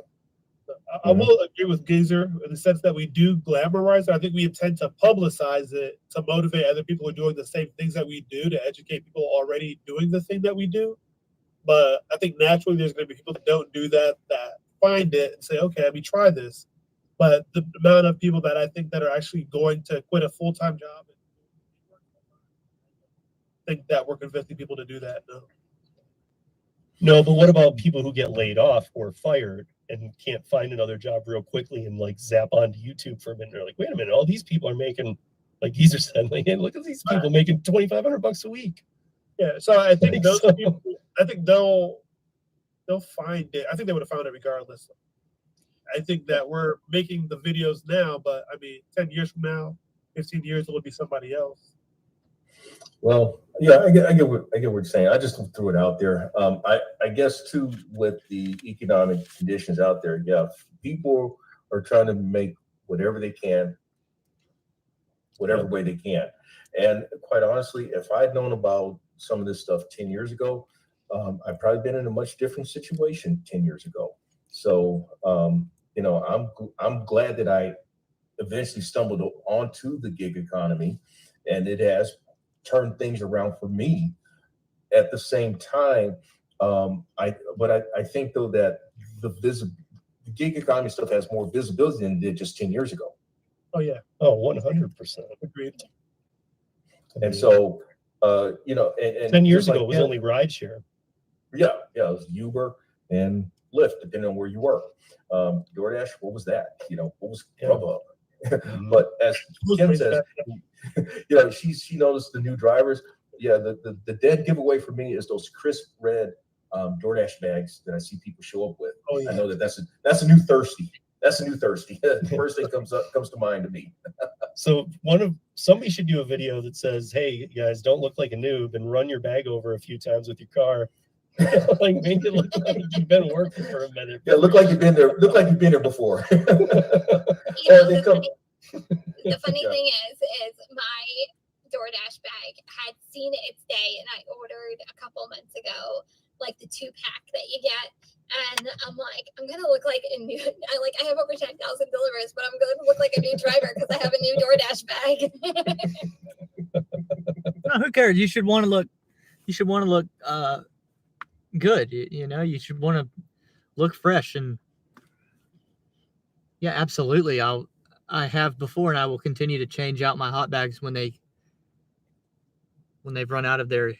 I will agree with Geezer in the sense that we do glamorize it. I think we intend to publicize it to motivate other people who are doing the same things that we do, to educate people already doing the thing that we do. But I think naturally there's going to be people that don't do that find it and say, okay, let me try this. But the amount of people that I think that are actually going to quit a full-time job, I think that we're convincing people to do that. No, but what about people who get laid off or fired and can't find another job real quickly and like zap onto YouTube for a minute? They're like, wait a minute, all these people are making, like Geezer said, like, hey, look at these people making $2,500 a week. Yeah, so I think those people, I think they'll find it. I think they would have found it regardless. I think that we're making the videos now, but I mean, 10 years from now, 15 years, it'll be somebody else. Well, yeah, I get what you're saying. I just threw it out there. I guess too, with the economic conditions out there, yeah, people are trying to make whatever they can, whatever way they can. And quite honestly, if I'd known about some of this stuff 10 years ago, I'd probably been in a much different situation 10 years ago. So, I'm glad that I eventually stumbled onto the gig economy, and it has turned things around for me. At the same time, I think though that the gig economy stuff has more visibility than it did just 10 years ago. Oh yeah. Oh, 100%. Agreed. And so, and 10 years ago it was only rideshare. Yeah, it was Uber and Lyft, depending on where you were. DoorDash, what was that? What was Grubhub? But as Kim says, she noticed the new drivers. Yeah, the dead giveaway for me is those crisp red DoorDash bags that I see people show up with. Oh, yeah. I know that's a new thirsty. That's a new thirsty. The first thing comes to mind to me. So somebody should do a video that says, "Hey guys, don't look like a noob and run your bag over a few times with your car." Like make it look like you've been working for a minute. Yeah, look like you've been there. Look like you've been there before. The funny thing is my DoorDash bag had seen its day, and I ordered a couple months ago, like the 2-pack that you get. And I'm like, I'm gonna look like a new. I have over 10,000 deliveries, but I'm gonna look like a new driver because I have a new DoorDash bag. No, who cares? You should want to look. You should want to look good. You should want to look fresh. And yeah, absolutely. I have before, and I will continue to change out my hot bags when they've run out of their,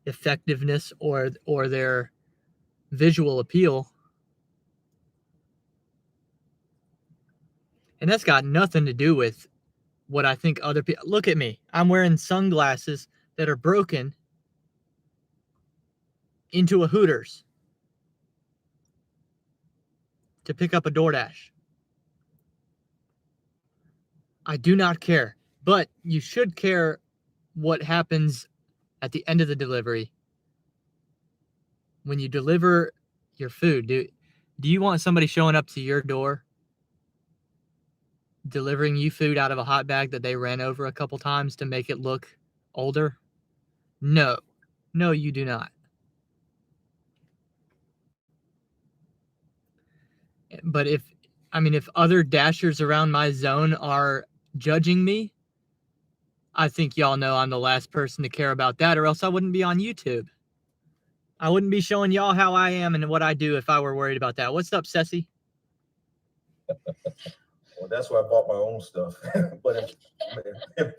effectiveness or their visual appeal. And that's got nothing to do with what I think other people. Look at me. I'm wearing sunglasses that are broken into a Hooters to pick up a DoorDash. I do not care, but you should care what happens at the end of the delivery. When you deliver your food, do you want somebody showing up to your door delivering you food out of a hot bag that they ran over a couple times to make it look older? No, you do not. But if other dashers around my zone are judging me, I think y'all know I'm the last person to care about that, or else I wouldn't be on YouTube. I wouldn't be showing y'all how I am and what I do if I were worried about that. What's up, Ceci? Well, that's why I bought my own stuff. But I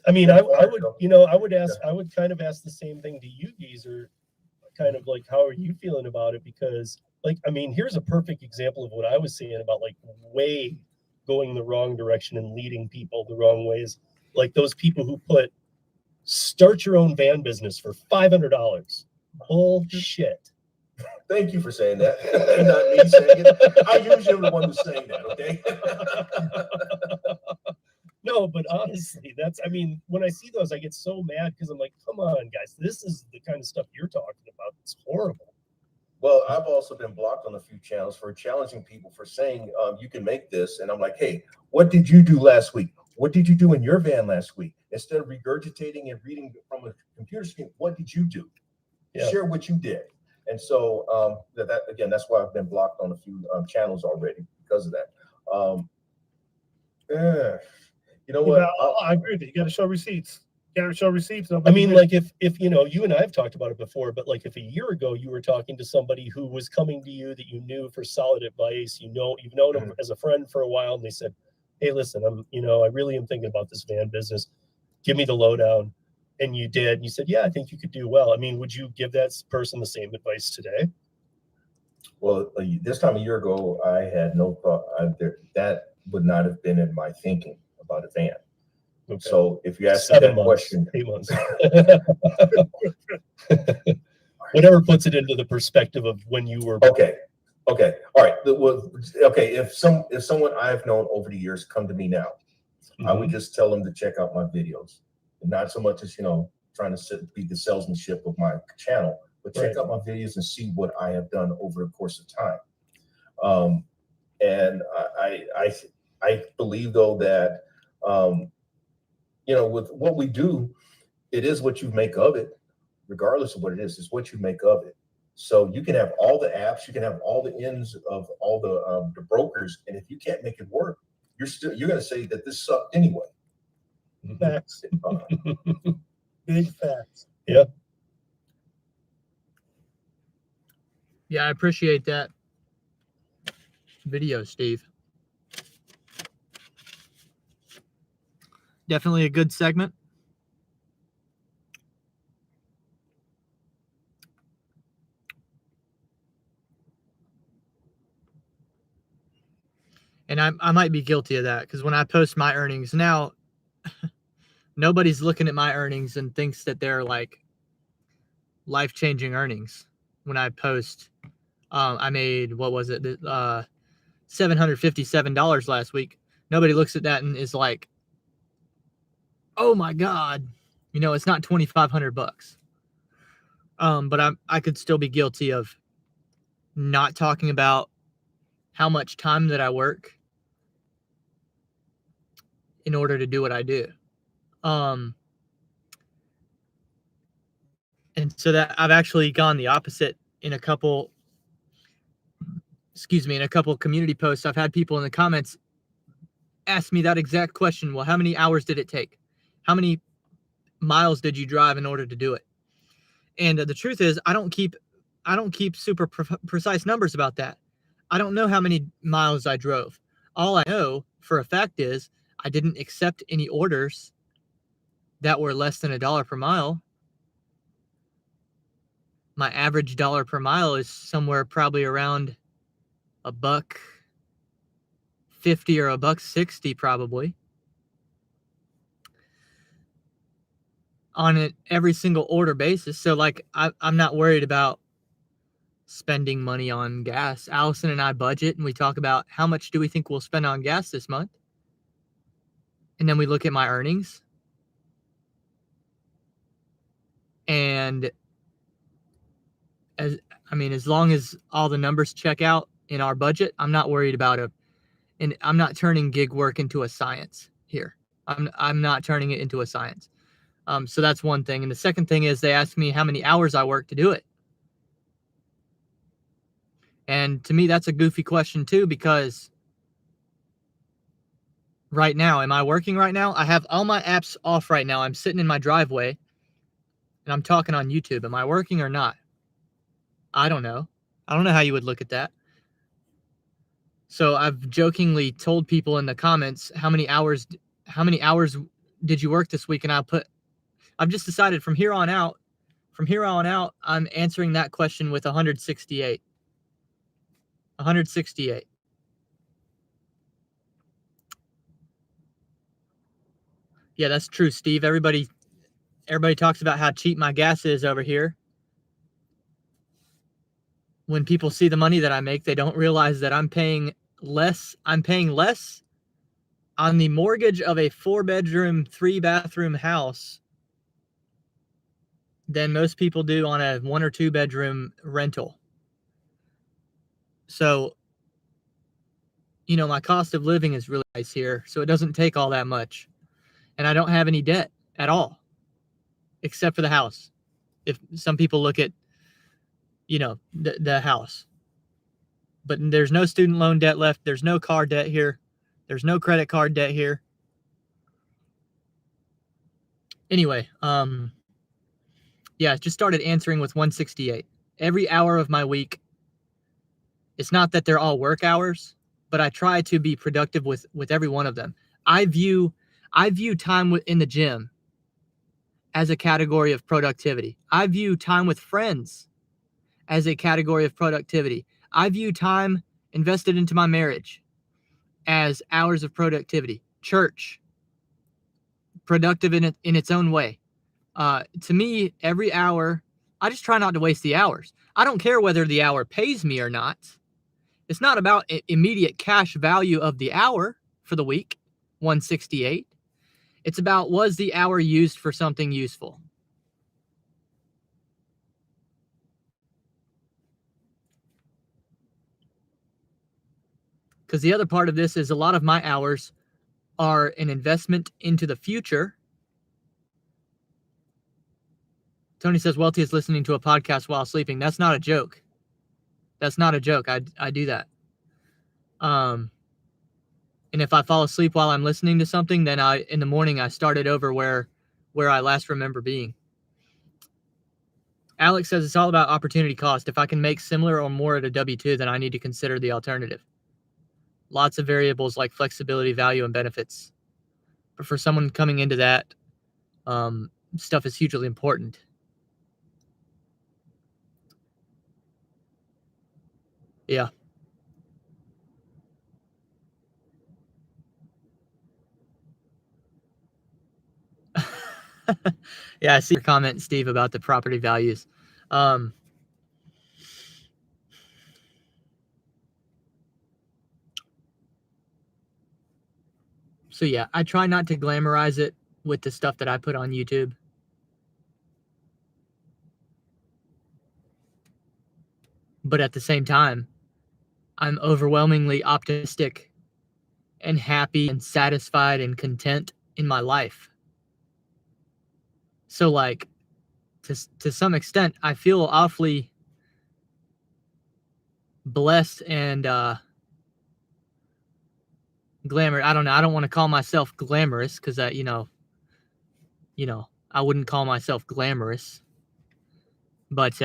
would kind of ask the same thing to you, Geezer. Kind of like, how are you feeling about it? Because, here's a perfect example of what I was saying about way going the wrong direction and leading people the wrong ways. Like those people who put Start your own van business for $500. Bullshit. Thank you for saying that. Not me saying it. I usually am the one who's saying that, okay? No, but honestly, I mean, when I see those, I get so mad because I'm like, come on, guys, this is the kind of stuff you're talking about. It's horrible. Well, I've also been blocked on a few channels for challenging people for saying you can make this. And I'm like, hey, what did you do last week? What did you do in your van last week? Instead of regurgitating and reading from a computer screen, what did you do? Yeah. Share what you did. And so again, that's why I've been blocked on a few channels already because of that. You know what? I agree with you. You got to show receipts. You got to show receipts. I mean, like if you know, you and I have talked about it before, but like if a year ago you were talking to somebody who was coming to you that you knew for solid advice, you've known them as a friend for a while, and they said, hey, listen, I really am thinking about this van business. Give me the lowdown. And you did. And you said, yeah, I think you could do well. I mean, would you give that person the same advice today? Well, this time a year ago, I had no thought that would not have been in my thinking about a van. Okay. So if you ask me that question, 8 months, whatever puts it into the perspective of when you were. Okay. All right. If someone I've known over the years come to me now, I would just tell them to check out my videos. Not so much as, trying to be the salesmanship of my channel, but check out my videos and see what I have done over the course of time. And I believe, though, that, with what we do, it is what you make of it, regardless of what it is. It's what you make of it. So you can have all the apps, you can have all the ends of all the brokers, and if you can't make it work, you're going to say that this sucked anyway. Facts. Big facts. Yeah. Yeah, I appreciate that video, Steve. Definitely a good segment. And I might be guilty of that because when I post my earnings now, nobody's looking at my earnings and thinks that they're like life-changing earnings. When I post, I made, what was it? $757 last week. Nobody looks at that and is like, oh my God, it's not $2,500. But I could still be guilty of not talking about how much time that I work in order to do what I do. And so that I've actually gone the opposite in a couple community posts. I've had people in the comments ask me that exact question. Well, how many hours did it take? How many miles did you drive in order to do it? And the truth is, I don't keep super precise numbers about that. I don't know how many miles I drove. All I know for a fact is I didn't accept any orders that were less than $1 per mile. My average dollar per mile is somewhere probably around $1.50 or $1.60 probably. On an every single order basis. So like I'm not worried about spending money on gas. Allison and I budget and we talk about how much do we think we'll spend on gas this month. And then we look at my earnings. And as long as all the numbers check out in our budget, I'm not worried about it. And I'm not turning gig work into a science here. I'm not turning it into a science. So that's one thing. And the second thing is they ask me how many hours I work to do it. And to me, that's a goofy question too, because right now, am I working right now? I have all my apps off right now. I'm sitting in my driveway and I'm talking on YouTube. Am I working or not? I don't know. I don't know how you would look at that. So I've jokingly told people in the comments, how many hours did you work this week? And I've just decided from here on out, I'm answering that question with 168. 168. Yeah, that's true, Steve. Everybody Everybody talks about how cheap my gas is over here. When people see the money that I make, they don't realize that I'm paying less. I'm paying less on the mortgage of a 4-bedroom, 3-bathroom house than most people do on a 1 or 2-bedroom rental. So, you know, my cost of living is really nice here, so it doesn't take all that much. And I don't have any debt at all, except for the house. If some people look at, you know, the house. But there's no student loan debt left. There's no car debt here. There's no credit card debt here. Anyway, yeah, I just started answering with 168. Every hour of my week, it's not that they're all work hours, but I try to be productive with every one of them. I view time in the gym as a category of productivity. I view time with friends as a category of productivity. I view time invested into my marriage as hours of productivity. Church, productive in its own way. To me, every hour, I just try not to waste the hours. I don't care whether the hour pays me or not. It's not about immediate cash value of the hour for the week, 168. It's about, was the hour used for something useful? Because the other part of this is a lot of my hours are an investment into the future. Tony says, Welty is listening to a podcast while sleeping. That's not a joke. That's not a joke. I do that. And if I fall asleep while I'm listening to something, then in the morning I start it over where I last remember being. Alex says it's all about opportunity cost. If I can make similar or more at a W-2, then I need to consider the alternative. Lots of variables like flexibility, value, and benefits. But for someone coming into that, stuff is hugely important. Yeah. Yeah, I see your comment, Steve, about the property values. So yeah, I try not to glamorize it with the stuff that I put on YouTube. But at the same time, I'm overwhelmingly optimistic and happy and satisfied and content in my life. So like, to some extent, I feel awfully blessed and glamour. I don't know. I don't want to call myself glamorous because I wouldn't call myself glamorous. But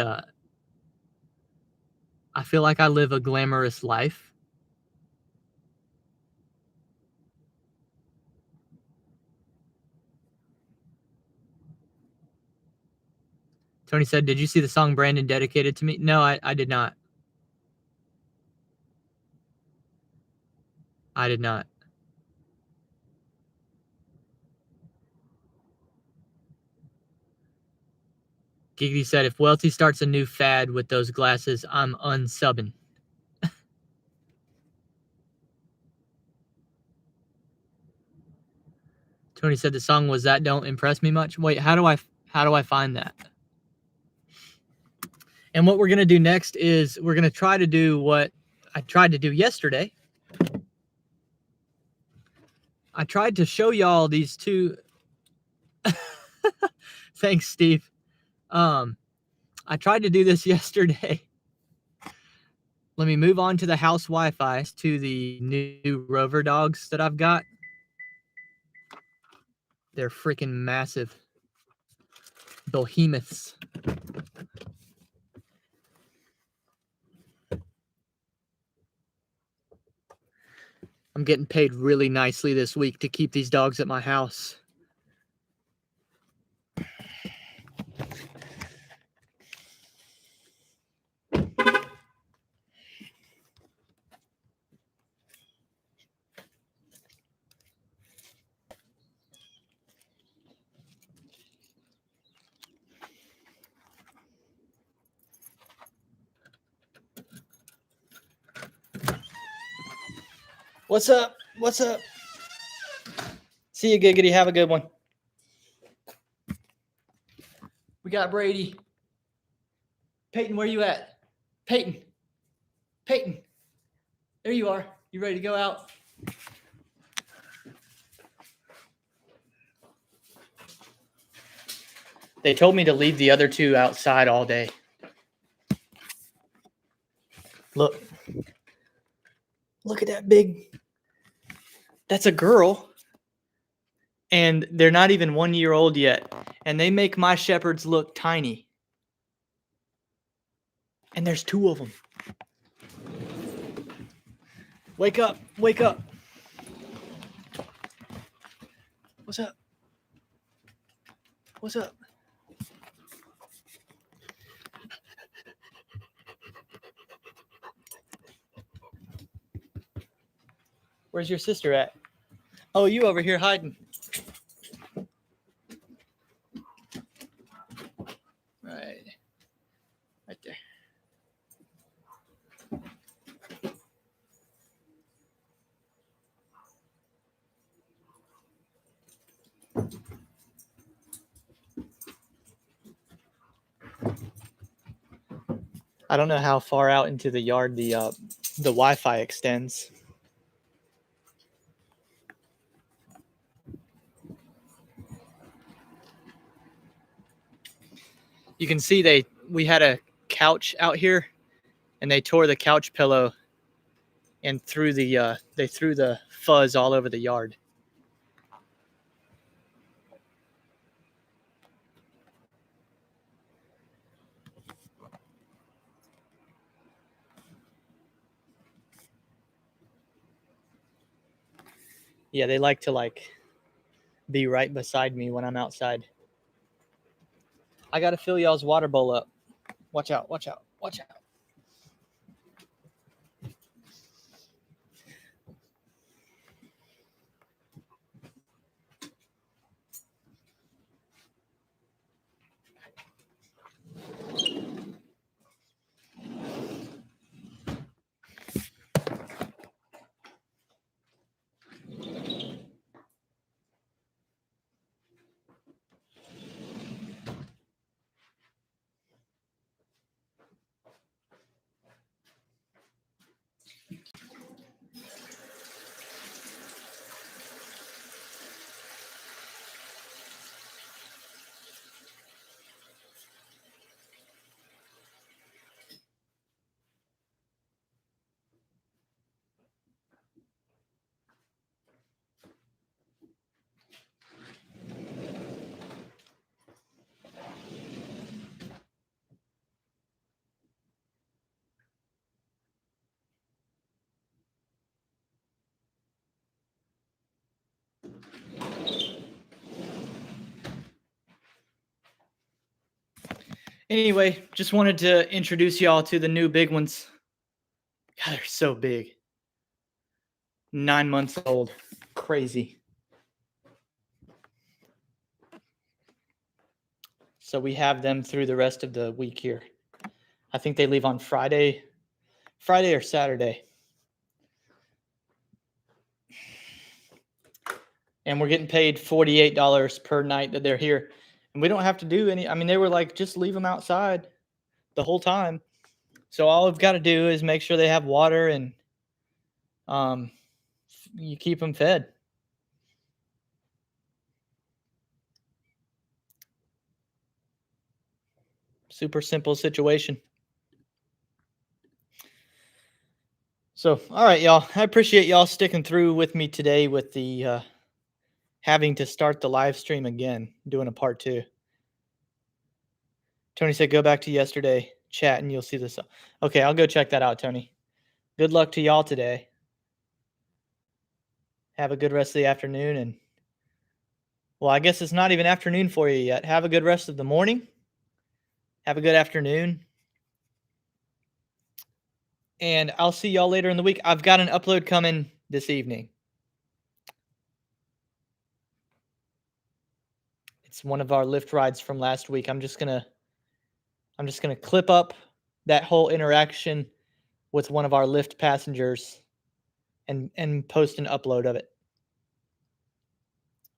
I feel like I live a glamorous life. Tony said, did you see the song Brandon dedicated to me? No, I did not. I did not. Giggity said, if Welty starts a new fad with those glasses, I'm unsubbing. Tony said the song was That Don't Impress Me Much. Wait, how do I find that? And what we're going to do next is we're going to try to do what I tried to do yesterday. I tried to show y'all these two. Thanks, Steve. I tried to do this yesterday. Let me move on to the house Wi-Fi to the new Rover dogs that I've got. They're freaking massive behemoths. I'm getting paid really nicely this week to keep these dogs at my house. What's up? What's up? See you, Giggity. Have a good one. We got Brady. Peyton, where you at? Peyton. Peyton. There you are. You ready to go out? They told me to leave the other two outside all day. Look. Look at that big. That's a girl. And they're not even 1 year old yet. And they make my shepherds look tiny. And there's two of them. Wake up. Wake up. What's up? What's up? Where's your sister at? Oh, you over here hiding. Right. Right there. I don't know how far out into the yard the Wi-Fi extends. You can see we had a couch out here, and they tore the couch pillow and they threw the fuzz all over the yard. Yeah, they like to be right beside me when I'm outside. I gotta fill y'all's water bowl up. Watch out, watch out, watch out. Anyway, just wanted to introduce y'all to the new big ones. God, they're so big. 9 months old. Crazy. So we have them through the rest of the week here. I think they leave on Friday or Saturday. And we're getting paid $48 per night that they're here. And we don't have to do any. I mean, they were like, just leave them outside the whole time. So all we've got to do is make sure they have water and you keep them fed. Super simple situation. So, all right, y'all. I appreciate y'all sticking through with me today with the having to start the live stream again, doing a part 2. Tony said, go back to yesterday chat and you'll see this. Okay, I'll go check that out, Tony. Good luck to y'all today. Have a good rest of the afternoon. And, well, I guess it's not even afternoon for you yet. Have a good rest of the morning. Have a good afternoon. And I'll see y'all later in the week. I've got an upload coming this evening. It's one of our lift rides from last week. I'm just gonna clip up that whole interaction with one of our lift passengers and post an upload of it.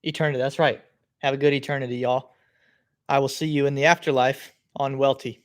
Eternity. That's right. Have a good eternity, y'all. I will see you in the afterlife on Welty.